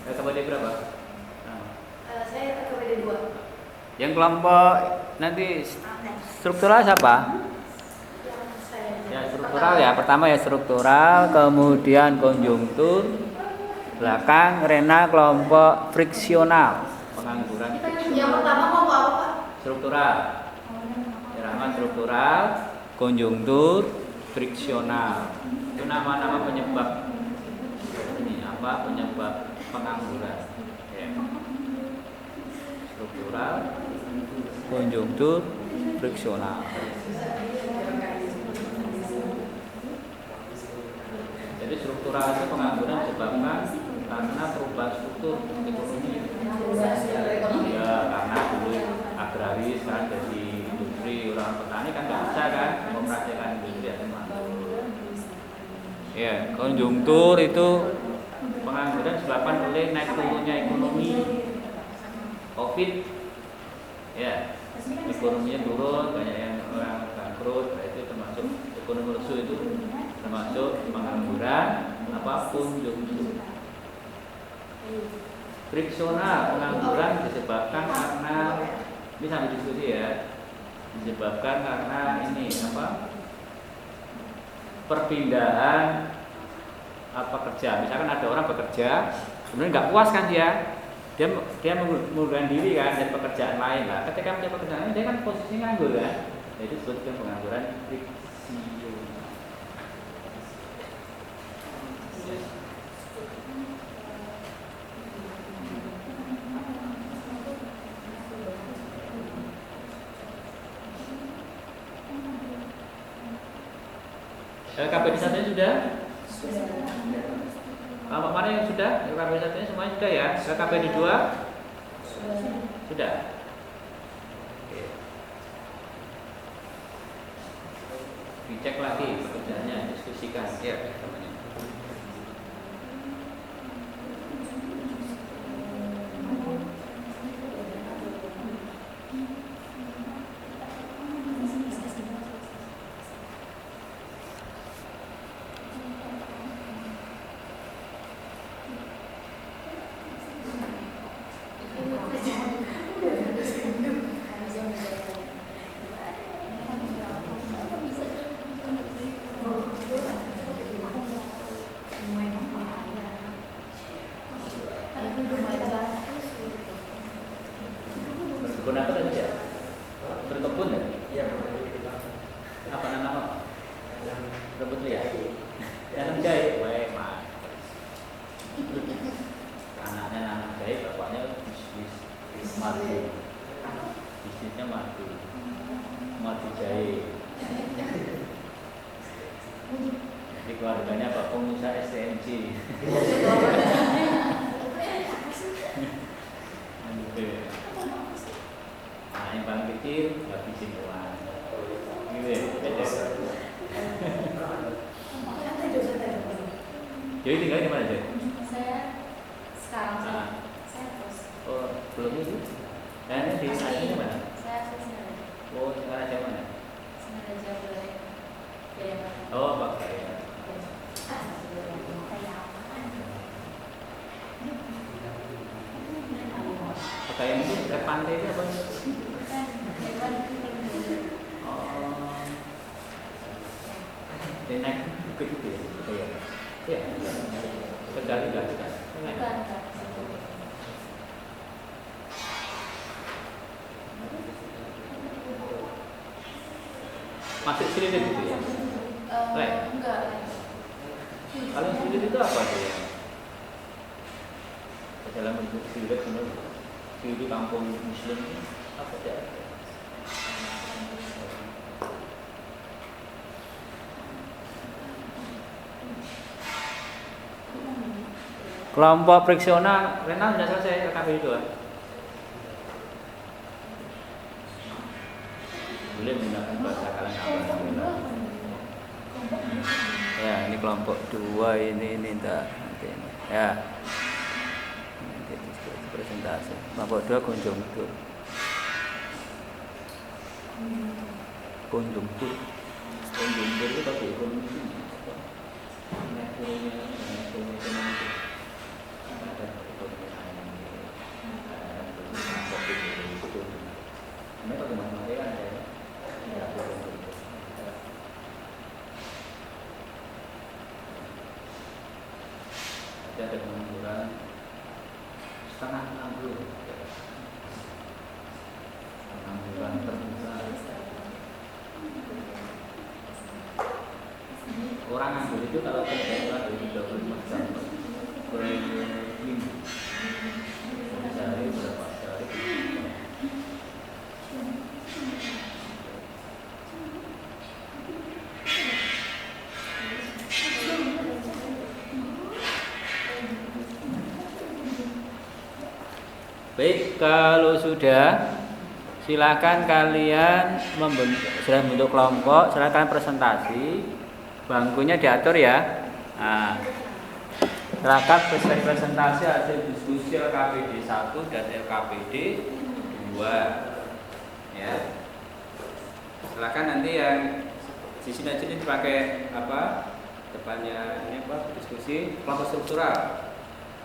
LKPD berapa? Saya LKPD 2. Yang kelompok nanti struktural siapa? Ya struktural ya, pertama ya struktural, kemudian konjungtur, belakang Rena kelompok friksional, pengangguran. Yang pertama kelompok apa Pak? Struktural, irama struktural, konjungtur, friksional. Itu nama-nama penyebab ini apa? Penyebab pengangguran. Ya. Struktural, konjungtur, friksional. Jadi struktural itu pengangguran disebabkan karena perubahan struktur ekonomi. Ya, karena dulu agraris, sekarang jadi industri, orang petani kan nggak bisa kan memperhatikan industri atau ya, konjungtur itu pengangguran disebabkan oleh naik turunnya ekonomi, COVID, ya, ekonominya turun, banyak yang orang bangkrut, nah itu termasuk ekonomi lesu, itu termasuk pengangguran apapun konjungtur. Friksional, pengangguran disebabkan karena ini sambil diskusi ya, disebabkan karena ini apa? Perpindahan apa kerja. Misalkan ada orang bekerja, kemudian nggak puas kan dia mengundurkan diri kan dari pekerjaan lain lah. Ketika mencari pekerjaan lain, dia kan posisinya nganggur kan. Nah, itu disebutkan pengangguran friksional. LKPD 1 sudah? Kelompok mana yang sudah? LKPD 1 semuanya sudah ya? LKPD 2? Sudah. Oke. Dicek lagi pekerjaannya, diskusikan ya teman-teman. Berkebun apa tadi ya? Berkebun ya? Iya. Apa nama? Rebut lihat. Nanam jahe, baik mas. Anaknya nanam jahe, bapaknya bisnis madu. Bisnisnya madu jahe. Di keluarganya Pak pengusaha STMJ. Nah, yang paling kecil habisin uang. Gitu ya, Jadi tinggal di mana Joy? Saya sekarang Ah. saya terus. Oh, belum itu. Nah, ini di aslinya mana? Saya asli Oh, sekarang aja mana? Singaraja boleh. Oh, Pak saya. Pakaian itu dekat pantai itu apa? Oh. Dia naik bukit itu ya? Iya. Iya. Tidak. Masuk sini gitu ya? Lek? Enggak. Kalau sulit itu apa tuh ya? Dalam bentuk sulit menurut di kampung Muslim apa ya? Kelompok friksional, Rena sudah selesai KKP itu kan? Boleh menggunakan bahasa kalian apa? Ya, ini kelompok 2 ini enggak nanti ini. Ya. Nanti diskusi presentasi. Kelompok 2 konjungtur. Konjungtur itu tapi ekonomi. Ada pengangguran setengah nganggur, pengangguran terbesar. Orang nganggur itu kalau kerja dari 25 jam per minggu, sehari berapa sehari? Baik, kalau sudah silakan kalian sudah membentuk kelompok, silakan presentasi, bangkunya diatur ya. Nah, silakan presentasi hasil diskusi LKPD 1 dan LKPD 2 ya. Silakan nanti yang di sini aja dipakai apa depannya ini apa diskusi kelompok struktural.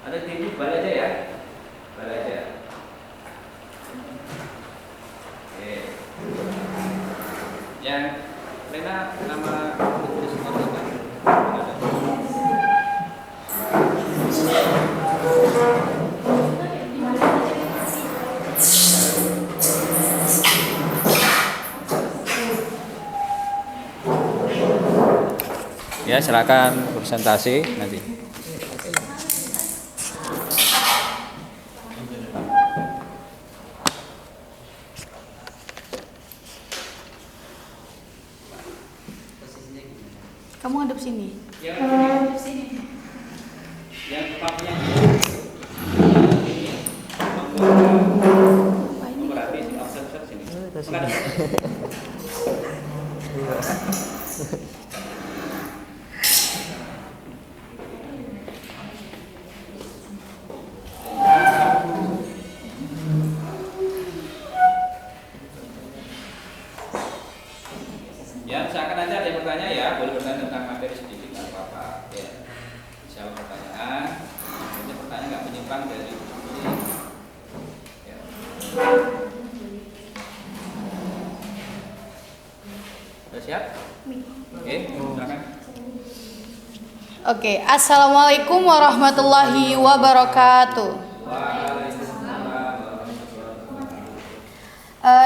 Ada di ini balik aja ya, balik aja. Oke. Yang Lena nama tulis apa? Ya, silakan presentasi nanti. Kamu ngadep sini. Yang sini. Yang kepalanya ini berarti offset sini. Ya, misalkan aja ada yang bertanya ya, boleh bertanya tentang materi sedikit nggak apa-apa. Ya, siapa pertanyaan? Ini pertanyaan nggak menyimpang dari diskusi. Ya. Sudah siap? Oke, silakan. Oke, assalamualaikum warahmatullahi wabarakatuh.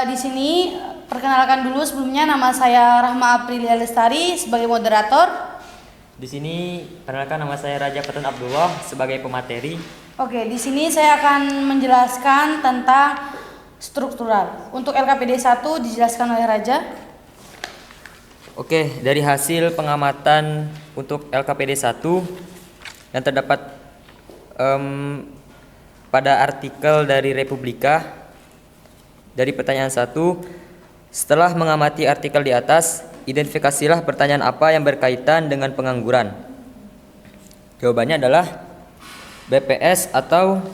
Di sini perkenalkan dulu sebelumnya, nama saya Rahma Aprilia Lestari sebagai moderator. Di sini perkenalkan, nama saya Raja Fatun Abdullah sebagai pemateri. Oke, di sini saya akan menjelaskan tentang struktural. Untuk LKPD 1 dijelaskan oleh Raja. Oke, dari hasil pengamatan untuk LKPD 1 yang terdapat pada artikel dari Republika, dari pertanyaan 1, setelah mengamati artikel di atas, identifikasilah pertanyaan apa yang berkaitan dengan pengangguran. Jawabannya adalah BPS atau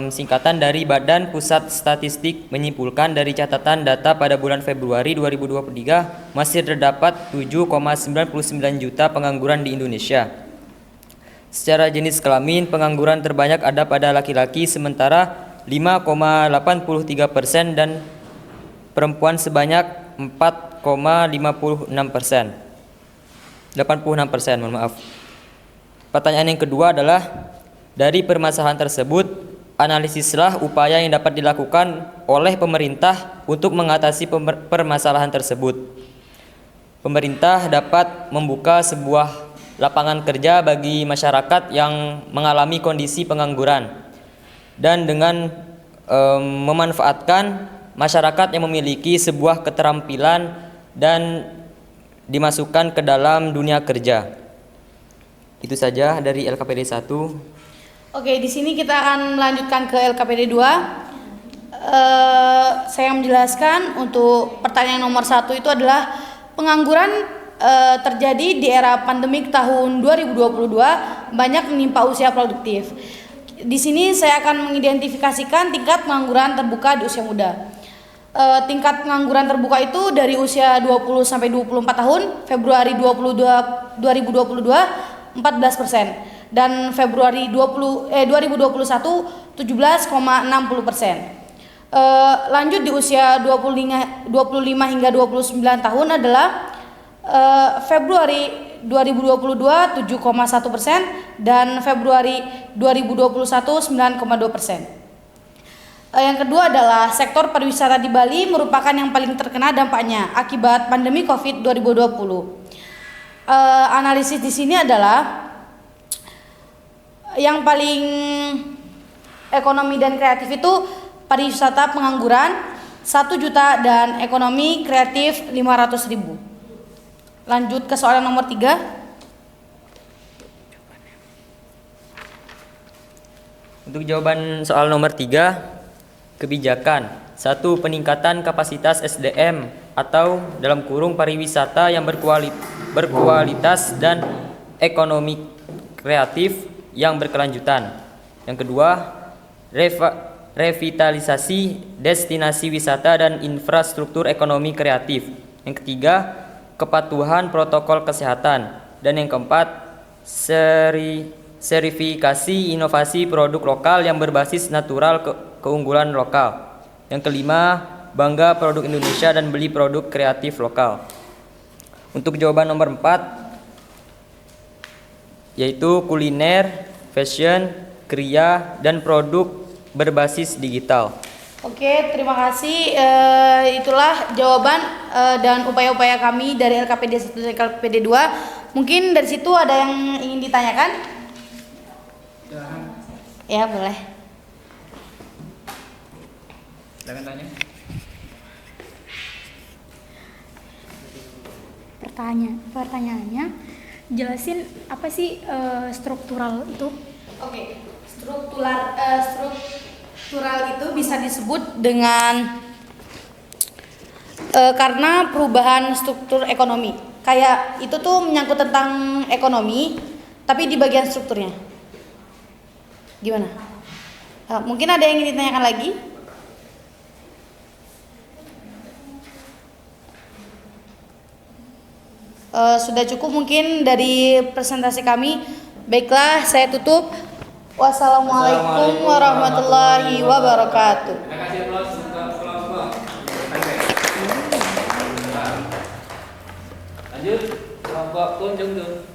singkatan dari Badan Pusat Statistik menyimpulkan dari catatan data pada bulan Februari 2023 masih terdapat 7,99 juta pengangguran di Indonesia. Secara jenis kelamin, pengangguran terbanyak ada pada laki-laki sementara 5,83% dan perempuan sebanyak 4,56%. 86%, mohon maaf. Pertanyaan yang kedua adalah, dari permasalahan tersebut, analisislah upaya yang dapat dilakukan oleh pemerintah untuk mengatasi permasalahan tersebut. Pemerintah dapat membuka sebuah lapangan kerja bagi masyarakat yang mengalami kondisi pengangguran dan dengan memanfaatkan masyarakat yang memiliki sebuah keterampilan dan dimasukkan ke dalam dunia kerja. Itu saja dari LKPD 1. Oke, di sini kita akan melanjutkan ke LKPD 2. Saya menjelaskan untuk pertanyaan nomor 1 itu adalah pengangguran terjadi di era pandemik tahun 2022 banyak menimpa usia produktif. Di sini saya akan mengidentifikasikan tingkat pengangguran terbuka di usia muda. Tingkat pengangguran terbuka itu dari usia 20 sampai 24 tahun, Februari 2022 14%, dan Februari 2021 17,60%. Lanjut di usia 25 hingga 29 tahun adalah Februari 2022 7,1% dan Februari 2021 9,2%. Yang kedua adalah sektor pariwisata di Bali merupakan yang paling terkena dampaknya akibat pandemi Covid 2020. Analisis di sini adalah yang paling ekonomi dan kreatif itu pariwisata pengangguran 1 juta dan ekonomi kreatif 500.000. Lanjut ke soal nomor 3. Untuk jawaban soal nomor 3, kebijakan 1. Peningkatan kapasitas SDM atau dalam kurung pariwisata yang berkualitas dan ekonomi kreatif yang berkelanjutan. Yang kedua, revitalisasi destinasi wisata dan infrastruktur ekonomi kreatif. Yang ketiga, kepatuhan protokol kesehatan. Dan yang keempat, serifikasi inovasi produk lokal yang berbasis natural keunggulan lokal. Yang kelima, bangga produk Indonesia dan beli produk kreatif lokal. Untuk jawaban nomor 4, yaitu kuliner, fashion, kriya, dan produk berbasis digital. Oke, terima kasih. Itulah jawaban dan upaya-upaya kami dari LKPD 1 dan LKPD 2. Mungkin dari situ ada yang ingin ditanyakan? Ya, boleh. Silakan tanya. Pertanyaannya, jelasin apa sih struktural itu? Oke, struktural itu bisa disebut dengan karena perubahan struktur ekonomi. Kayak itu tuh menyangkut tentang ekonomi, tapi di bagian strukturnya. Gimana? Mungkin ada yang ingin ditanyakan lagi? Sudah cukup mungkin dari presentasi kami. Baiklah, saya tutup. Wassalamualaikum warahmatullahi wabarakatuh. Terima kasih kelompok. Lanjut, kelompok kunjung tuh.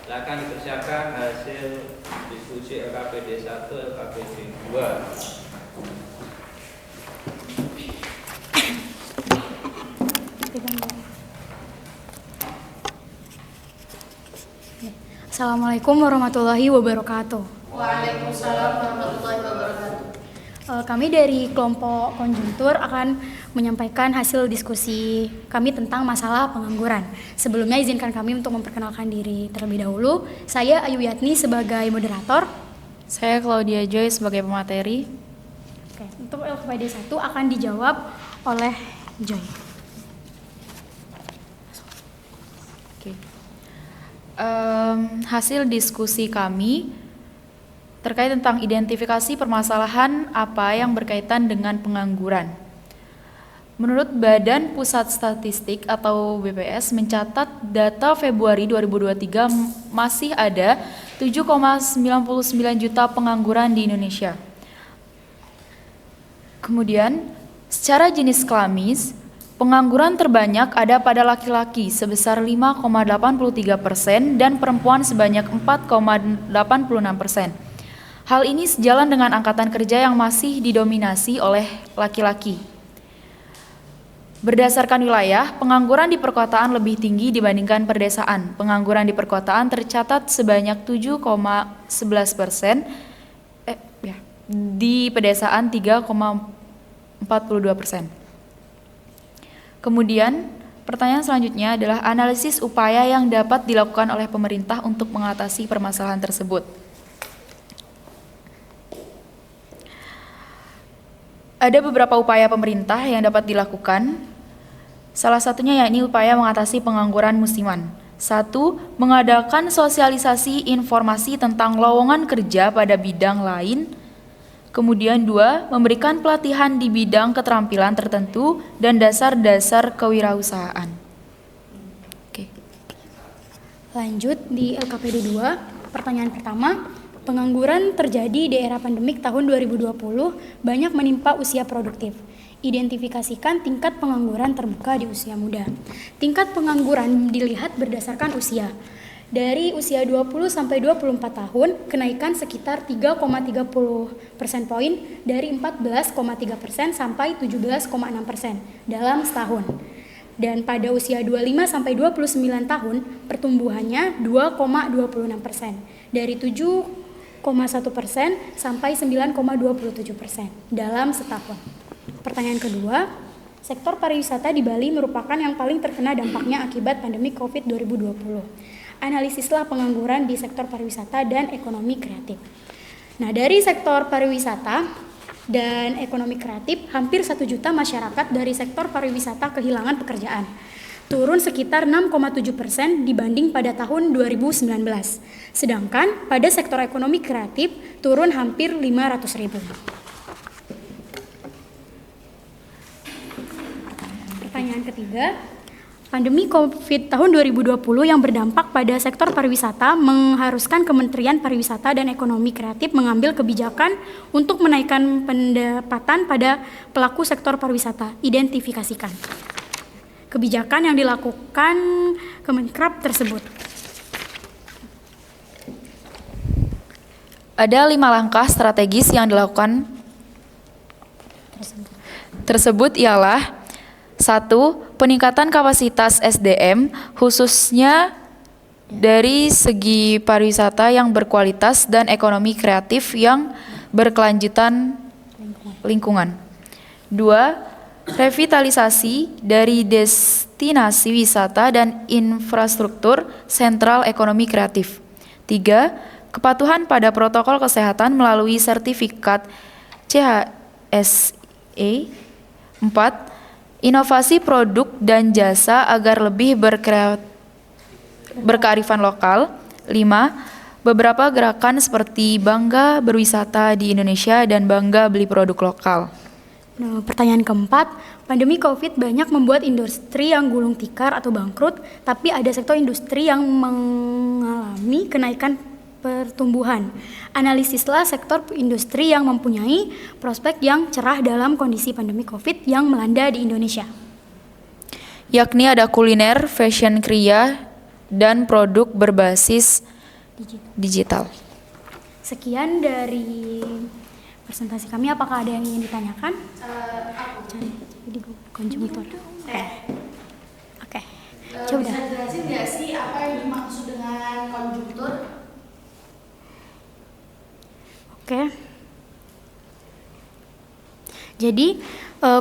Silakan dipersiapkan hasil diskusi LKPD 1, LKPD 2. Assalamualaikum warahmatullahi wabarakatuh. Waalaikumsalam warahmatullahi wabarakatuh. Kami dari kelompok konjuntur akan menyampaikan hasil diskusi kami tentang masalah pengangguran. Sebelumnya izinkan kami untuk memperkenalkan diri terlebih dahulu. Saya Ayu Yatni sebagai moderator. Saya Claudia Joy sebagai pemateri. Oke, untuk LKPD 1 akan dijawab oleh Joy. Oke. Hasil diskusi kami terkait tentang identifikasi permasalahan apa yang berkaitan dengan pengangguran. Menurut Badan Pusat Statistik atau BPS mencatat data Februari 2023 masih ada 7,99 juta pengangguran di Indonesia. Kemudian, secara jenis kelamin, pengangguran terbanyak ada pada laki-laki sebesar 5,83% dan perempuan sebanyak 4,86%. Hal ini sejalan dengan angkatan kerja yang masih didominasi oleh laki-laki. Berdasarkan wilayah, pengangguran di perkotaan lebih tinggi dibandingkan perdesaan. Pengangguran di perkotaan tercatat sebanyak 7,11%, di pedesaan 3,42%. Kemudian, pertanyaan selanjutnya adalah analisis upaya yang dapat dilakukan oleh pemerintah untuk mengatasi permasalahan tersebut. Ada beberapa upaya pemerintah yang dapat dilakukan. Salah satunya yakni upaya mengatasi pengangguran musiman. 1. Mengadakan sosialisasi informasi tentang lowongan kerja pada bidang lain. Kemudian 2. Memberikan pelatihan di bidang keterampilan tertentu dan dasar-dasar kewirausahaan. Oke. Lanjut di LKPD 2, pertanyaan pertama. Pengangguran terjadi di era pandemik tahun 2020 banyak menimpa usia produktif. Identifikasikan tingkat pengangguran terbuka di usia muda. Tingkat pengangguran dilihat berdasarkan usia. Dari usia 20 sampai 24 tahun, kenaikan sekitar 3,30% poin dari 14,3% sampai 17,6% dalam setahun. Dan pada usia 25 sampai 29 tahun, pertumbuhannya 2,26% dari 7,1% sampai 9,27% dalam setahun. Pertanyaan kedua, sektor pariwisata di Bali merupakan yang paling terkena dampaknya akibat pandemi COVID 2020. Analisislah pengangguran di sektor pariwisata dan ekonomi kreatif. Nah, dari sektor pariwisata dan ekonomi kreatif, hampir 1 juta masyarakat dari sektor pariwisata kehilangan pekerjaan. Turun sekitar 6,7% dibanding pada tahun 2019. Sedangkan pada sektor ekonomi kreatif turun hampir 500.000. Pertanyaan ketiga, pandemi COVID tahun 2020 yang berdampak pada sektor pariwisata mengharuskan Kementerian Pariwisata dan Ekonomi Kreatif mengambil kebijakan untuk menaikkan pendapatan pada pelaku sektor pariwisata. Identifikasikan kebijakan yang dilakukan Kemenkrap tersebut. Ada 5 langkah strategis yang dilakukan tersebut ialah 1. Peningkatan kapasitas SDM khususnya dari segi pariwisata yang berkualitas dan ekonomi kreatif yang berkelanjutan lingkungan. 2. Revitalisasi dari destinasi wisata dan infrastruktur sentral ekonomi kreatif. 3. Kepatuhan pada protokol kesehatan melalui sertifikat CHSE. 4. Inovasi produk dan jasa agar lebih berkearifan lokal. 5. Beberapa gerakan seperti Bangga Berwisata di Indonesia dan Bangga Beli Produk Lokal. Nah, pertanyaan keempat, pandemi COVID banyak membuat industri yang gulung tikar atau bangkrut, tapi ada sektor industri yang mengalami kenaikan pertumbuhan. Analisislah sektor industri yang mempunyai prospek yang cerah dalam kondisi pandemi COVID yang melanda di Indonesia. Yakni ada kuliner, fashion kria, dan produk berbasis digital. Sekian dari presentasi kami, apakah ada yang ingin ditanyakan? Jadi konjungtur. Oke. Coba. Bisa jelasin nggak sih apa yang dimaksud dengan konjungtur? Oke. Jadi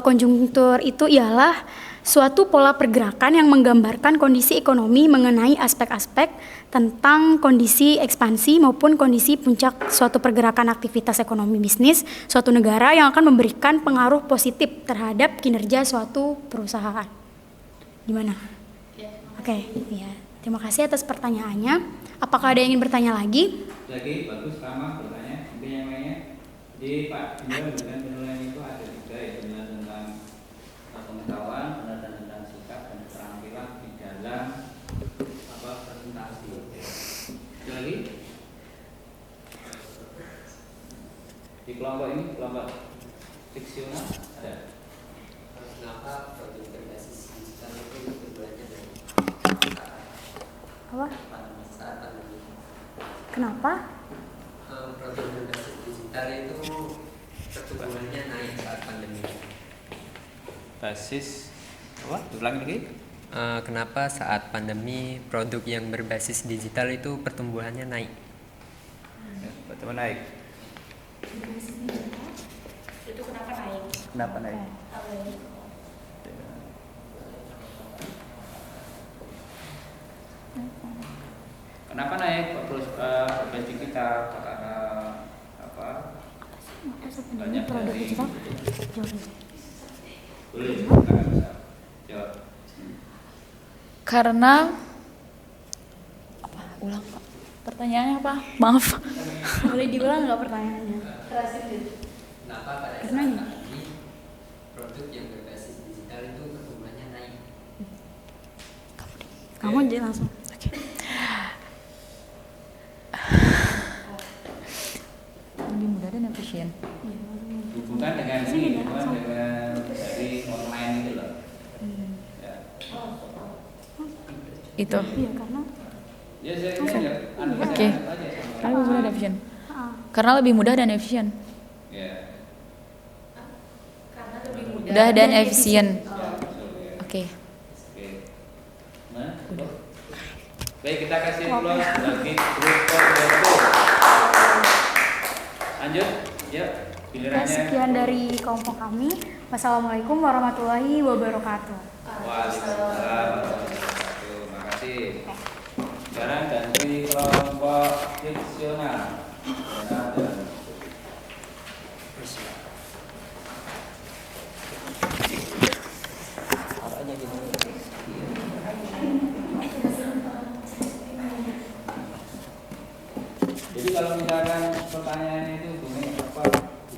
konjungtur itu ialah suatu pola pergerakan yang menggambarkan kondisi ekonomi mengenai aspek-aspek tentang kondisi ekspansi maupun kondisi puncak suatu pergerakan aktivitas ekonomi bisnis suatu negara yang akan memberikan pengaruh positif terhadap kinerja suatu perusahaan. Gimana? Oke, ya. Terima kasih atas pertanyaannya. Apakah ada yang ingin bertanya lagi? Lagi bagus, sama bertanya. Mungkin yang lainnya. Jadi Pak Indra dengan penilaian itu ada 3, yaitu penilaian tentang pengetahuan, penilaian tentang sikap dan keterampilan di dalam presentasi. Ada lagi? Di kelompok ini, kelompok fiksional ada. Kenapa produk berbasis digital itu keduanya dari Apa? saat pandemi? Kenapa? Produk berbasis digital itu pertumbuhannya naik saat pandemi. Basis apa? Ulangi lagi. Kenapa saat pandemi produk yang berbasis digital itu pertumbuhannya naik? Pertumbuhan naik. Itu kenapa naik? Kenapa naik? Kenapa naik? Terus gaji kita karena apa? Banyak Produk dari digital. boleh silakan bisa jawab. Karena apa? Ulang Pak. Pertanyaannya apa? Maaf. Boleh diulang nggak pertanyaannya? Kenapa pada Karena saat ini. pandemi produk yang berbasis digital itu pertumbuhannya naik? Kamu aja langsung. Oke. Lebih mudah dan efisien. Hubungan dengan ini, hubungan dengan dari online itu loh. Ya. Itu. Iya karena Ya saya Oke. Karena lebih mudah dan efisien. Karena lebih mudah dan efisien. Ya. Mudah dan efisien. Oke. Oke. Nah, baik, kita kasih close bagi grup foto. Lanjut, ya. Gilirannya. sekian dari kelompok kami. Wassalamualaikum warahmatullahi wabarakatuh. Waalaikumsalam warahmatullahi wabarakatuh. Terima kasih. Sekarang ganti kelompok fiksional. Jadi kalau misalkan pertanyaannya itu hubungannya apa?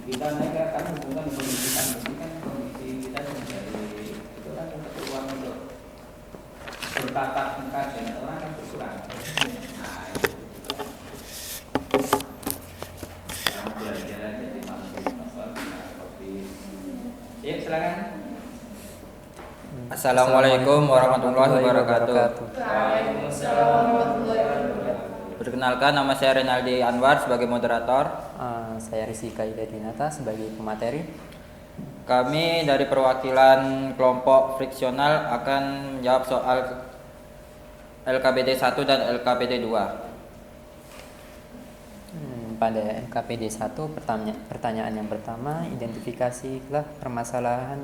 Kita naik kan hubungan kondisi pandemi kan kondisi kita menjadi itu kan untuk peluang untuk bertatap muka dengan orang kan berkurang. Nah, itu. Kamu belajar jadi mampu kopi. Ya silakan. Assalamualaikum warahmatullahi wabarakatuh. Waalaikumsalam warahmatullahi wabarakatuh. Perkenalkan, nama saya Renaldi Anwar sebagai moderator. Saya Rizky Dinata sebagai pemateri. Kami dari perwakilan kelompok friksional akan menjawab soal LKPD 1 dan LKPD 2. Pada LKPD 1 pertanyaan yang pertama, identifikasilah permasalahan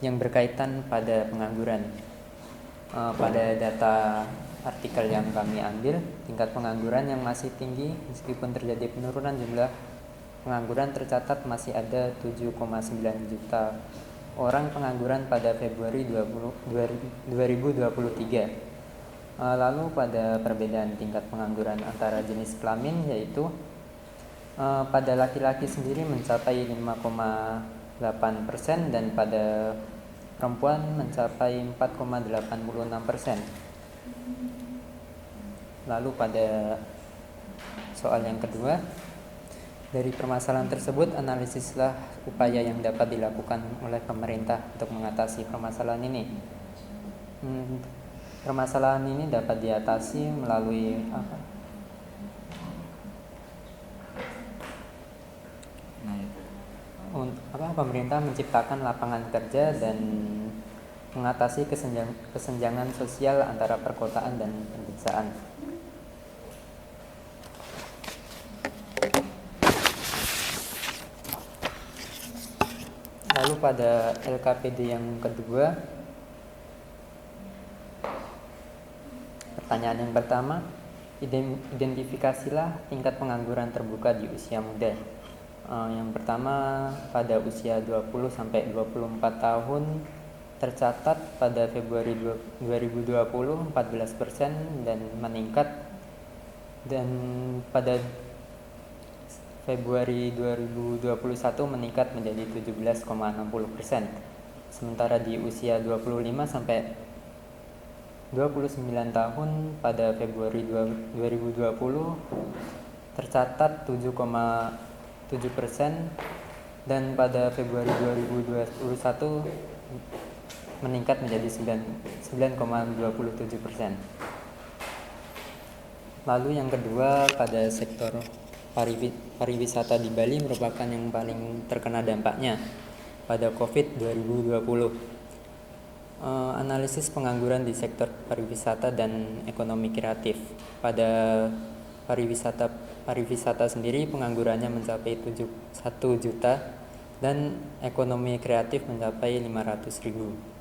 yang berkaitan pada pengangguran. Pada data artikel yang kami ambil, tingkat pengangguran yang masih tinggi meskipun terjadi penurunan jumlah pengangguran tercatat masih ada 7,9 juta orang pengangguran pada Februari 2023. Lalu pada perbedaan tingkat pengangguran antara jenis kelamin, yaitu pada laki-laki sendiri mencapai 5,8% dan pada perempuan mencapai 4,86%. Lalu pada soal yang kedua, dari permasalahan tersebut analisislah upaya yang dapat dilakukan oleh pemerintah untuk mengatasi permasalahan ini. Permasalahan ini dapat diatasi melalui apa? Pemerintah menciptakan lapangan kerja dan mengatasi kesenjangan sosial antara perkotaan dan pedesaan. Lalu pada LKPD yang kedua, pertanyaan yang pertama, identifikasilah tingkat pengangguran terbuka di usia muda. Yang pertama, pada usia 20 sampai 24 tahun tercatat pada Februari 2020 14% dan meningkat, dan pada Februari 2021 meningkat menjadi 17,60%. Sementara di usia 25 sampai 29 tahun pada Februari 2020 tercatat 7,7%, dan pada Februari 2021 meningkat menjadi 9,27%. Lalu yang kedua, pada sektor pariwisata di Bali merupakan yang paling terkena dampaknya pada COVID 2020. Analisis pengangguran di sektor pariwisata dan ekonomi kreatif. Pada pariwisata sendiri penganggurannya mencapai 1 juta dan ekonomi kreatif mencapai 500.000.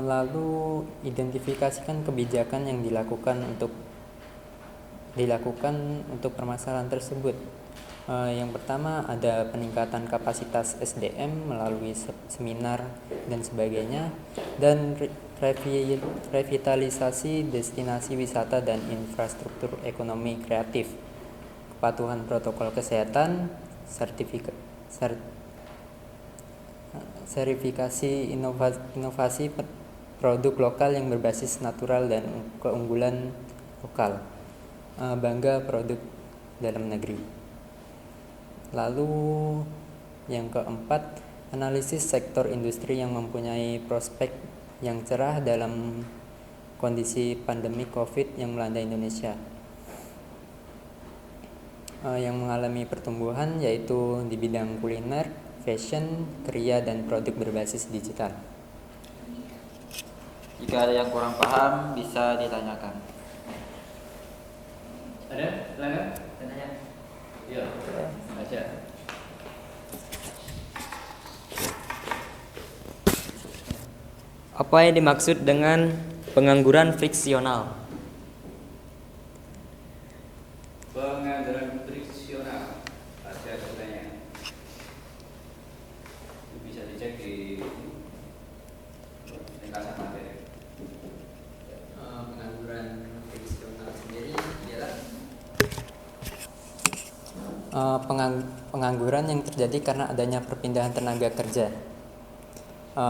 Lalu identifikasikan kebijakan yang dilakukan untuk permasalahan tersebut. Yang pertama ada peningkatan kapasitas SDM melalui seminar dan sebagainya, dan revitalisasi destinasi wisata dan infrastruktur ekonomi kreatif, kepatuhan protokol kesehatan, verifikasi inovasi produk lokal yang berbasis natural dan keunggulan lokal, bangga produk dalam negeri. Lalu yang keempat, analisis sektor industri yang mempunyai prospek yang cerah dalam kondisi pandemi COVID yang melanda Indonesia. Yang mengalami pertumbuhan yaitu di bidang kuliner, fashion, kriya, dan produk berbasis digital. Jika ada yang kurang paham bisa ditanyakan. Ada? Silakan. Tanya. Iya. Baca. Apa yang dimaksud dengan pengangguran friksional? Pengangguran friksional. Ada pertanyaan. Bisa dicek di ringkasan materi. Pengangguran friksional sendiri adalah pengangguran yang terjadi karena adanya perpindahan tenaga kerja.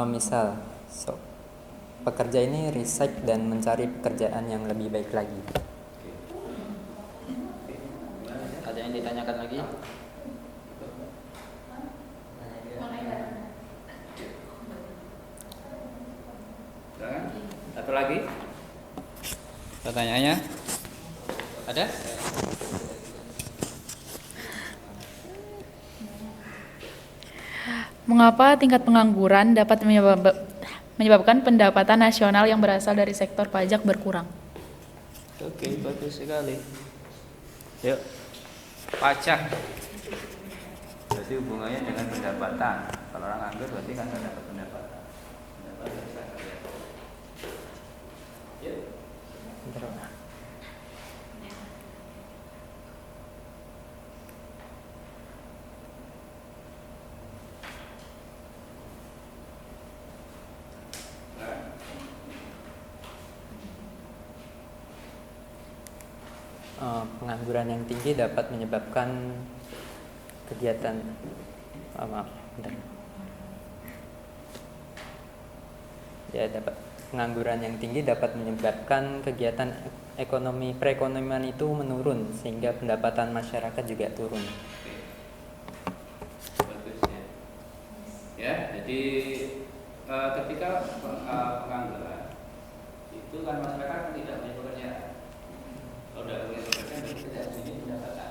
Misal, pekerja ini resign dan mencari pekerjaan yang lebih baik lagi. Ada yang ditanyakan lagi? Satu lagi. Pertanyaannya ada? Mengapa tingkat pengangguran dapat menyebabkan pendapatan nasional yang berasal dari sektor pajak berkurang? Oke, bagus sekali. Yuk, pajak. Berarti hubungannya dengan pendapatan. Kalau orang nganggur berarti kan nggak dapat pendapatan. Pendapatan bisa kalian. Yuk. Pengangguran yang tinggi dapat menyebabkan pengangguran yang tinggi dapat menyebabkan kegiatan perekonomian itu menurun sehingga pendapatan masyarakat juga turun. Bagus ya. Ya, jadi ketika pengangguran itu kan masyarakat tidak punya pekerjaan. Kalau tidak punya pekerjaan berarti tidak punya pendapatan.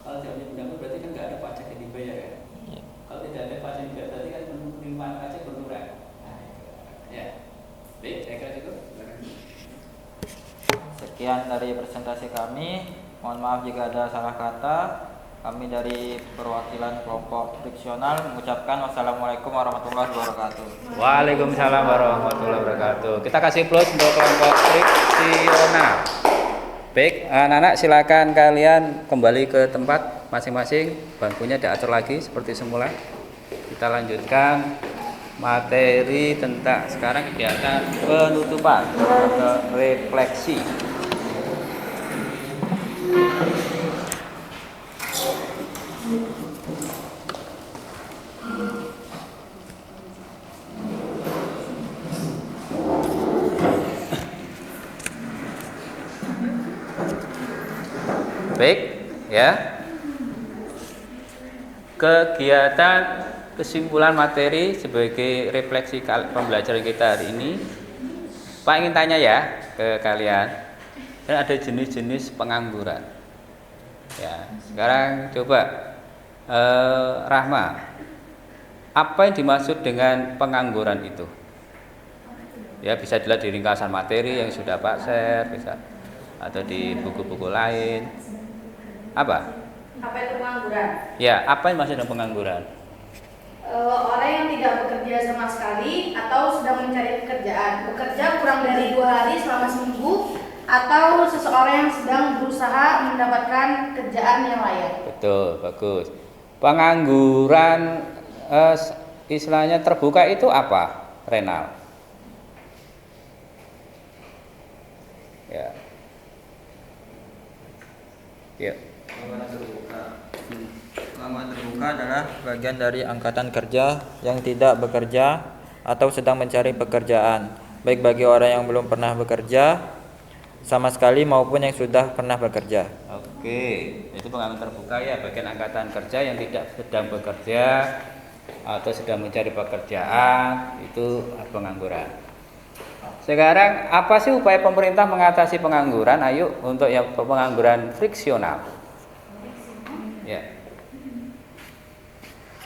Kalau tidak punya pendapatan berarti kan nggak ada pajak yang dibayar ya. Kalau tidak ada pajak yang dibayar berarti kan penerimaan pajak berkurang. Ya, baik, saya kira cukup. Sekian dari presentasi kami. Mohon maaf jika ada salah kata. Kami dari perwakilan kelompok friksional mengucapkan wassalamualaikum warahmatullahi wabarakatuh. Waalaikumsalam warahmatullahi wabarakatuh. Kita kasih plus untuk kelompok friksional. Baik, anak-anak silakan kalian kembali ke tempat masing-masing. Bangkunya diatur lagi seperti semula. Kita lanjutkan materi tentang sekarang kegiatan penutupan atau refleksi. Baik, ya. Kegiatan kesimpulan materi sebagai refleksi pembelajaran kita hari ini, Pak ingin tanya ya ke kalian, kan ada jenis-jenis pengangguran. Ya, sekarang coba Rahma, apa yang dimaksud dengan pengangguran itu? Ya, bisa dilihat di ringkasan materi yang sudah Pak share, bisa atau di buku-buku lain. Apa itu pengangguran? Ya, apa yang maksud dengan pengangguran? Orang yang tidak bekerja sama sekali atau sedang mencari pekerjaan, bekerja kurang dari 2 hari selama seminggu, atau seseorang yang sedang berusaha mendapatkan kerjaan yang layak. Betul, bagus. Pengangguran istilahnya terbuka itu apa, Renal? Ya. Ya. Pengangguran terbuka adalah bagian dari angkatan kerja yang tidak bekerja atau sedang mencari pekerjaan, baik bagi orang yang belum pernah bekerja sama sekali maupun yang sudah pernah bekerja. Oke, itu pengangguran terbuka ya, bagian angkatan kerja yang tidak sedang bekerja atau sedang mencari pekerjaan, itu pengangguran. Sekarang apa sih upaya pemerintah mengatasi pengangguran? Ayo, untuk yang pengangguran friksional. Ya.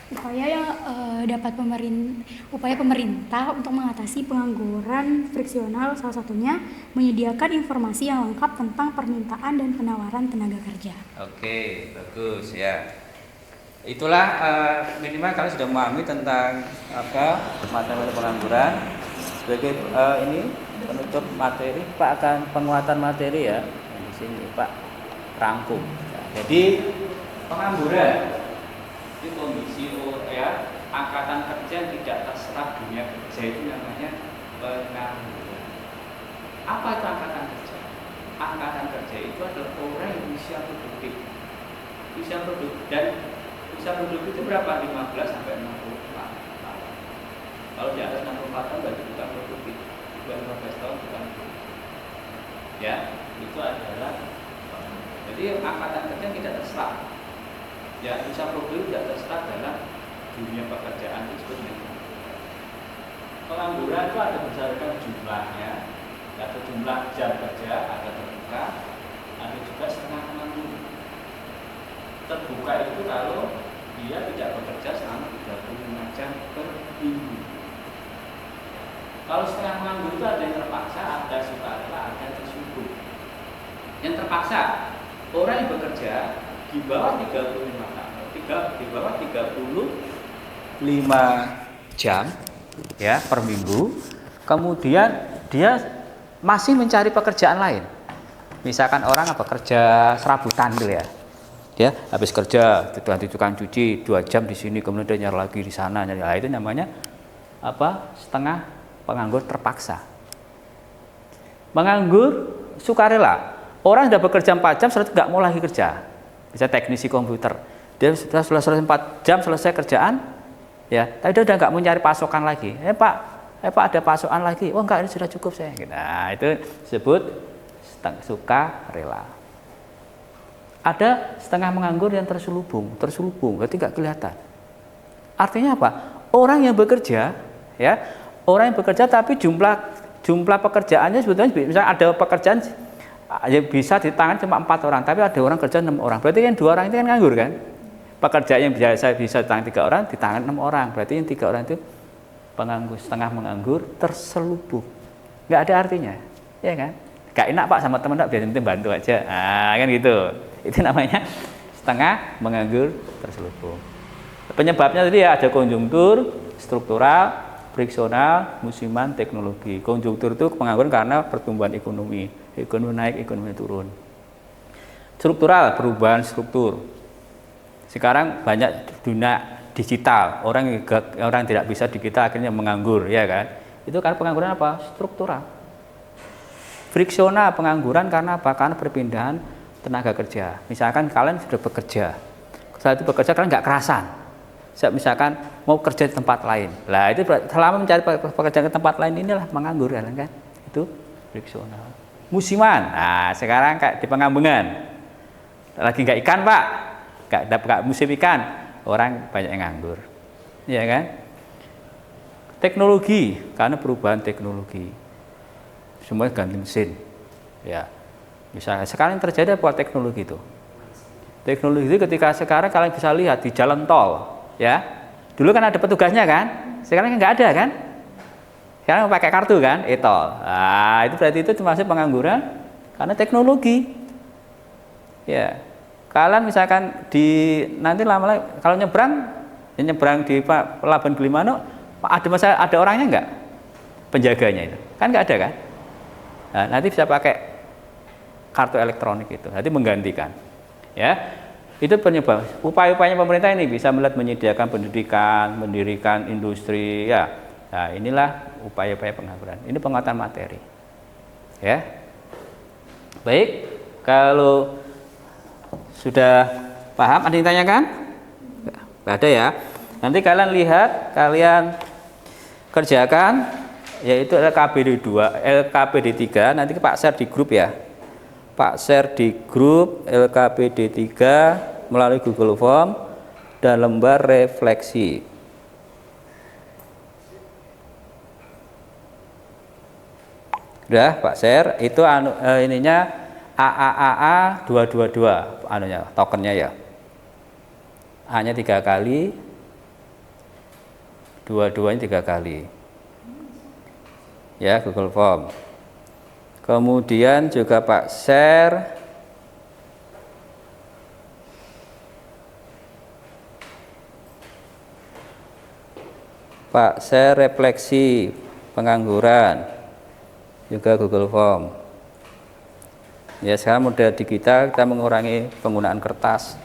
Upaya pemerintah untuk mengatasi pengangguran friksional salah satunya menyediakan informasi yang lengkap tentang permintaan dan penawaran tenaga kerja. Oke, bagus ya. Itulah minimal kalian sudah memahami tentang materi pengangguran. Sebagai ini penutup materi, Pak akan penguatan materi ya. Di sini Pak rangkum. Jadi pengangguran itu kondisi angkatan kerja yang tidak terserap dunia kerja, itu namanya pengangguran. Apa itu angkatan kerja? Angkatan kerja itu adalah orang yang usia produktif. Usia produktif itu berapa? 15 sampai 64 tahun. Kalau di atas 64 tahun berarti bukan produktif. 15 tahun bukan produktif. Ya, itu adalah jadi angkatan kerja yang tidak terserap. Ya, usia produktif tidak terserap dalam dunia pekerjaan itu disebut pengangguran. Itu ada berdasarkan jumlahnya, ada jumlah jam kerja, ada terbuka, ada juga setengah menganggur. Terbuka itu kalau dia tidak bekerja selama 35 jam per minggu. Kalau setengah menganggur itu ada yang terpaksa, ada sukarela, ada yang tersungguh. Yang terpaksa, orang yang bekerja di bawah 35 tahun, di bawah 35 jam ya per minggu, kemudian dia masih mencari pekerjaan lain. Misalkan orang kerja serabutan gitu ya. Dia habis kerja di tukang cuci 2 jam di sini, kemudian dia nyari lagi di sana, itu namanya setengah penganggur terpaksa. Menganggur sukarela, orang sudah bekerja 4 jam sudah nggak mau lagi kerja. Bisa teknisi komputer, dia sudah selesai 4 jam selesai kerjaan, ya, tapi dia udah nggak mau nyari pasokan lagi. Pak ada pasokan lagi? Oh enggak, ini sudah cukup saya. Nah itu disebut sukarela. Ada setengah menganggur yang terselubung, berarti nggak kelihatan. Artinya apa? Orang yang bekerja, ya, orang yang bekerja tapi jumlah pekerjaannya sebetulnya misalnya ada pekerjaan yang bisa di tangan cuma 4 orang, tapi ada orang kerja 6 orang. Berarti kan 2 orang itu kan nganggur kan? Pekerjaan yang biasa bisa di tangan 3 orang, di tangan 6 orang. Berarti yang 3 orang itu penganggur, setengah menganggur terselubung. Nggak ada artinya, ya kan? Gak enak Pak sama teman, biar nanti bantu aja. Nah, kan gitu. Itu namanya setengah menganggur terselubung. Penyebabnya tadi ya ada konjunktur, struktural, friksional, musiman, teknologi. Konjunktur itu pengangguran karena pertumbuhan ekonomi. Ekonomi naik, ekonomi turun. Struktural, perubahan struktur. Sekarang banyak digital, orang tidak bisa digital akhirnya menganggur, ya kan? Itu karena pengangguran apa? Struktural. Friksional pengangguran karena apa? Karena perpindahan tenaga kerja. Misalkan kalian sudah bekerja, setelah itu bekerja kalian nggak kerasan. Misalkan mau kerja di tempat lain, lah itu selama mencari pekerjaan ke tempat lain inilah menganggur, kan? Itu friksional. Musiman, nah sekarang kayak di Pengambengan, lagi nggak ikan pak, nggak musim ikan, orang banyak yang nganggur, ya kan? Teknologi, karena perubahan teknologi, semuanya ganti mesin, ya. Misalnya sekarang terjadi apa teknologi itu? Teknologi itu ketika sekarang kalian bisa lihat di jalan tol, ya. Dulu kan ada petugasnya kan, sekarang nggak ada kan? Sekarang pakai kartu kan, e-tol. Nah, itu berarti itu termasuk pengangguran karena teknologi. Ya. Kalian misalkan nanti lama-lama kalau nyebrang di Pelabuhan Gilimanuk, ada orangnya nggak? Penjaganya itu. Kan nggak ada kan? Nah, nanti bisa pakai kartu elektronik itu, nanti menggantikan, ya. Itu penyebab upaya-upayanya pemerintah ini bisa menyediakan pendidikan, mendirikan industri, ya. Nah, inilah upaya-upaya pengangguran. Ini penguatan materi, ya. Baik, kalau sudah paham, ada yang tanyakan? Nggak ada ya. Nanti kalian lihat, kalian kerjakan, yaitu LKPD 2, LKPD 3. Nanti Pak share di grup ya. Pak share di grup LKPD 3 melalui Google Form dan lembar refleksi. Udah Pak share, itu ininya AAAA 222 anunya, tokennya ya. A-nya 3 kali, 22-nya 3 kali. Ya, Google Form. Kemudian juga Pak share refleksi pengangguran, juga Google Form. Ya, sekarang model digital, kita mengurangi penggunaan kertas.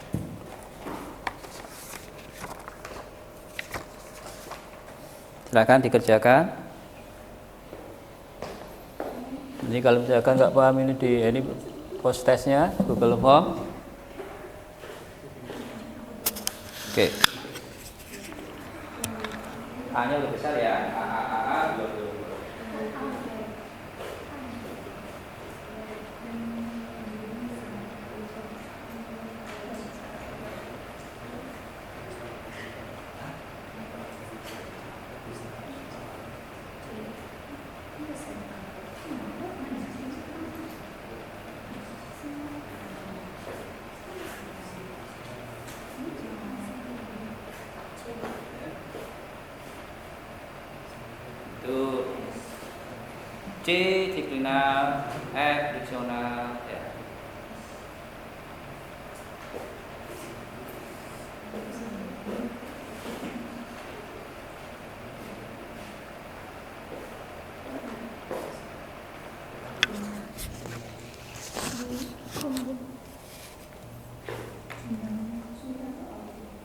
Silakan dikerjakan. Ini kalau misalkan nggak paham ini post testnya Google Form. Oke. A-nya lebih besar ya. A 22. C diklinal, F friksional, ya.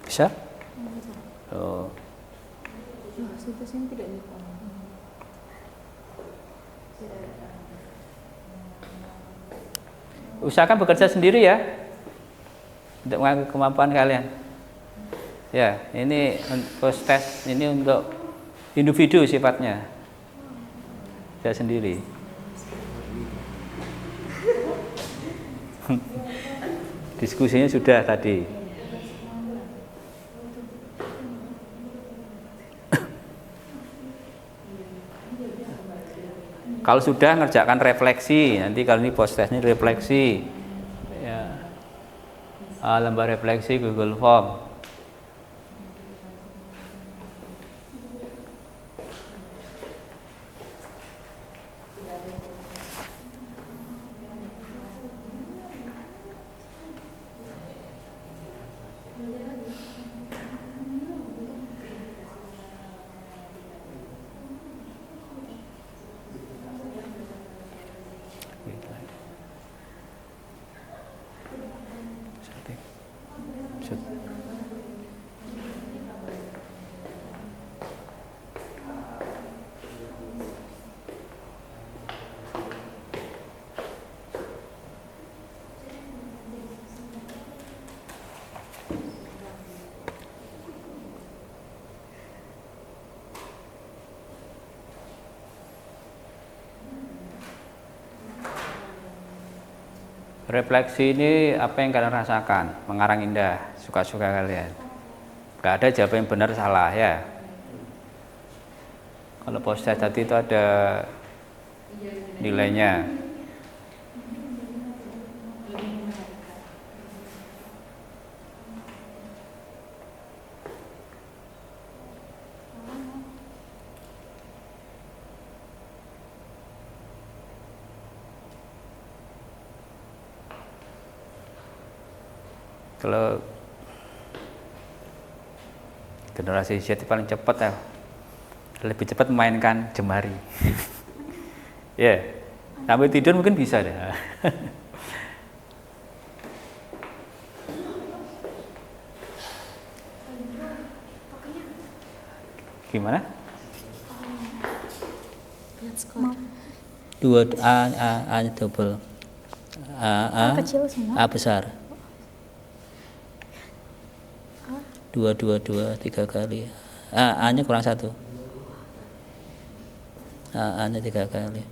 Bisa? Oh. Usahakan bekerja sendiri ya, untuk mengaku kemampuan kalian. Ya, ini post test ini untuk individu sifatnya, saya sendiri. Diskusinya sudah tadi. Kalau sudah ngerjakan refleksi, nanti kalau ini post test ini refleksi, ya. Lembar refleksi Google Form. Refleksi ini apa yang kalian rasakan? Mengarang indah, suka-suka kalian. Gak ada jawaban yang benar salah ya. Kalau proses tadi itu ada nilainya. Kalau generasi Z paling cepat ya, lebih cepat memainkan jemari. Ya, sampai tidur mungkin bisa deh. Gimana? Dua A nya double, A kecil semua. A besar. 2 3 kali. A nya kurang 1. A nya 3 kali.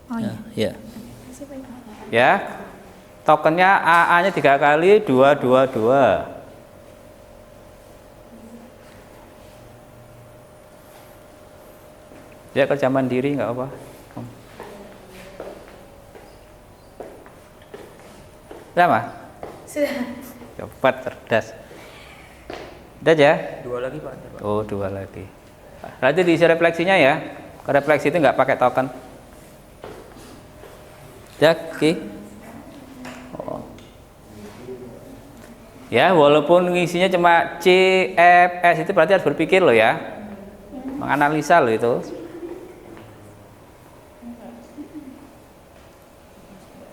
Oh iya. Ya. Ya. Tokennya A nya 3 kali 2. Ya, kerja mandiri nggak apa. Sama? Sudah. Cepat, cerdas. Udah ya? 2 lagi Pak. Oh, 2 lagi. Berarti diisi refleksinya ya. Refleksi itu nggak pakai token. Ya, oke. Oh. Ya, walaupun ngisinya cuma C, F, S itu berarti harus berpikir loh ya. Menganalisa loh itu.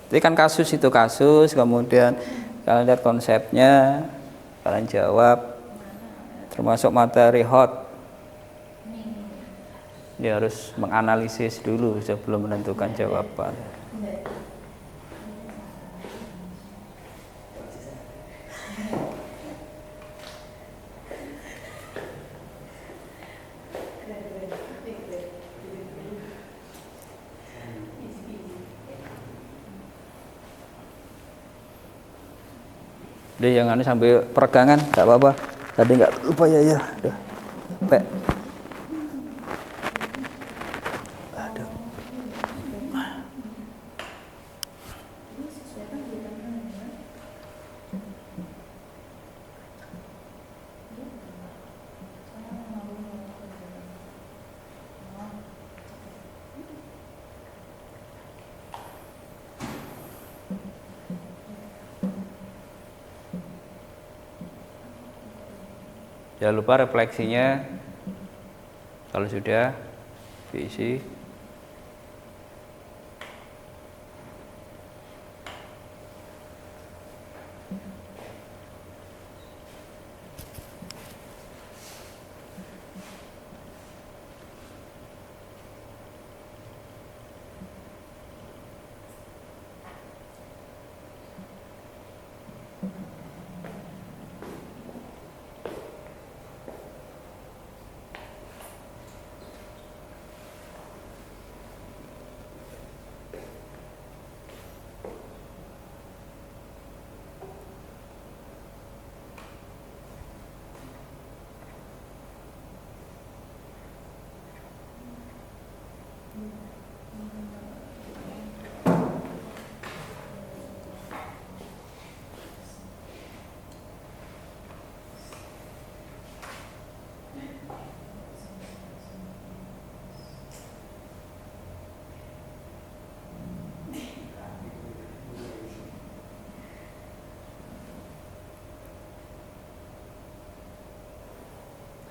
Jadi kan kasus itu kasus, kemudian kalian lihat konsepnya, kalian jawab, termasuk materi hot. Dia harus menganalisis dulu sebelum menentukan jawaban. Jadi jangan sambil peregangan, nggak apa-apa. Tadi nggak lupa ya. Udah, Pak. Aduh. Jangan lupa refleksinya, kalau sudah diisi.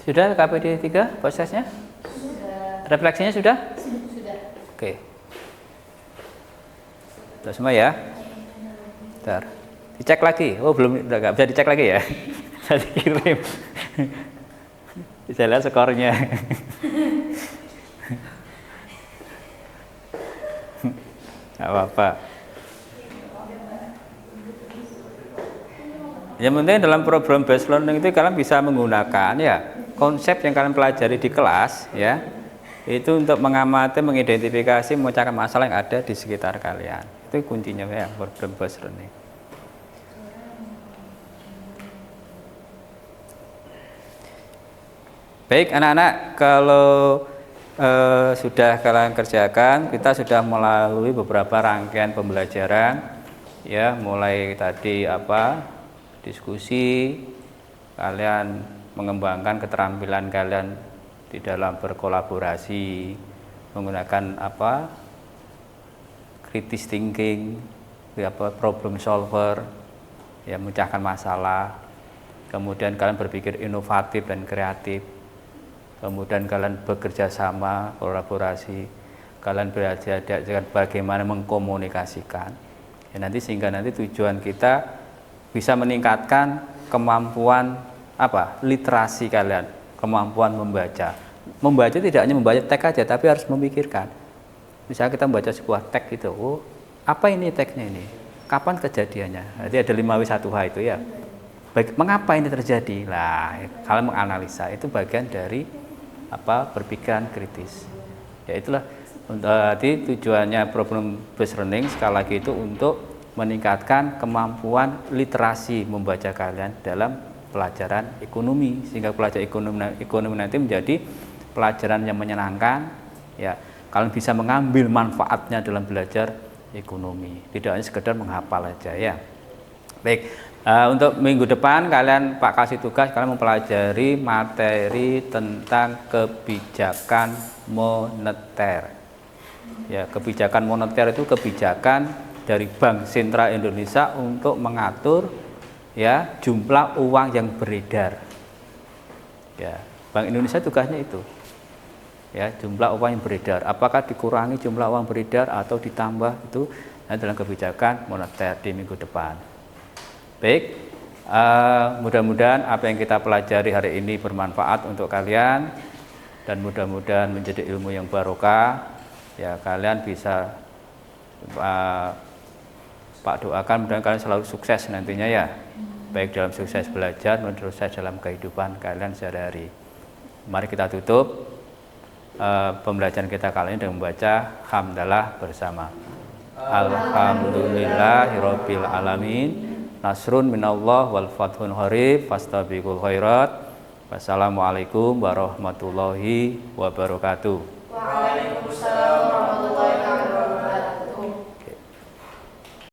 Sudah KPD 3 prosesnya? Sudah. Refleksinya sudah? Sudah. Oke. Sudah semua ya? Bentar. Dicek lagi. Oh, belum, udah nggak bisa dicek lagi ya? Saya dikirim. Bisa lihat skornya. Nggak apa-apa. Yang penting dalam program based learning itu kalian bisa menggunakan ya konsep yang kalian pelajari di kelas ya, itu untuk mengamati, mengidentifikasi, memecahkan masalah yang ada di sekitar kalian. Itu kuncinya ya, problem positioning. Baik anak-anak, kalau sudah kalian kerjakan, kita sudah melalui beberapa rangkaian pembelajaran ya, mulai tadi diskusi, kalian mengembangkan keterampilan kalian di dalam berkolaborasi, menggunakan kritis thinking, problem solver, ya, memecahkan masalah. Kemudian kalian berpikir inovatif dan kreatif. Kemudian kalian bekerja sama, kolaborasi, kalian belajar bagaimana mengkomunikasikan. Ya, nanti sehingga nanti tujuan kita bisa meningkatkan kemampuan literasi kalian, kemampuan membaca. Membaca tidak hanya membaca teks aja, tapi harus memikirkan. Misalnya kita membaca sebuah teks itu, apa ini teksnya ini? Kapan kejadiannya? Jadi ada 5W1H itu ya. Mengapa ini terjadi? Lah, kalian menganalisa, itu bagian dari berpikiran kritis. Ya itulah jadi tujuannya problem based learning sekali lagi itu untuk meningkatkan kemampuan literasi membaca kalian dalam pelajaran ekonomi, sehingga pelajaran ekonomi nanti menjadi pelajaran yang menyenangkan. Ya, kalian bisa mengambil manfaatnya dalam belajar ekonomi, tidak hanya sekedar menghafal aja ya. Baik. Untuk minggu depan kalian Pak kasih tugas kalian mempelajari materi tentang kebijakan moneter. Ya, kebijakan moneter itu kebijakan dari Bank Sentral Indonesia untuk mengatur ya jumlah uang yang beredar. Ya, Bank Indonesia tugasnya itu. Ya, jumlah uang yang beredar. Apakah dikurangi jumlah uang beredar atau ditambah, itu dalam kebijakan moneter di minggu depan. Baik, mudah-mudahan apa yang kita pelajari hari ini bermanfaat untuk kalian dan mudah-mudahan menjadi ilmu yang barokah. Ya, kalian bisa Pak doakan mudah-mudahan kalian selalu sukses nantinya ya, baik dalam sukses belajar maupun sukses dalam kehidupan kalian sehari-hari. Mari kita tutup pembelajaran kita kali ini dengan membaca hamdalah bersama. Alhamdulillahirabbil alamin. Nasrun minallah wal fathun qarib fastabiqul khairat. Wassalamualaikum warahmatullahi wabarakatuh. Waalaikumsalam.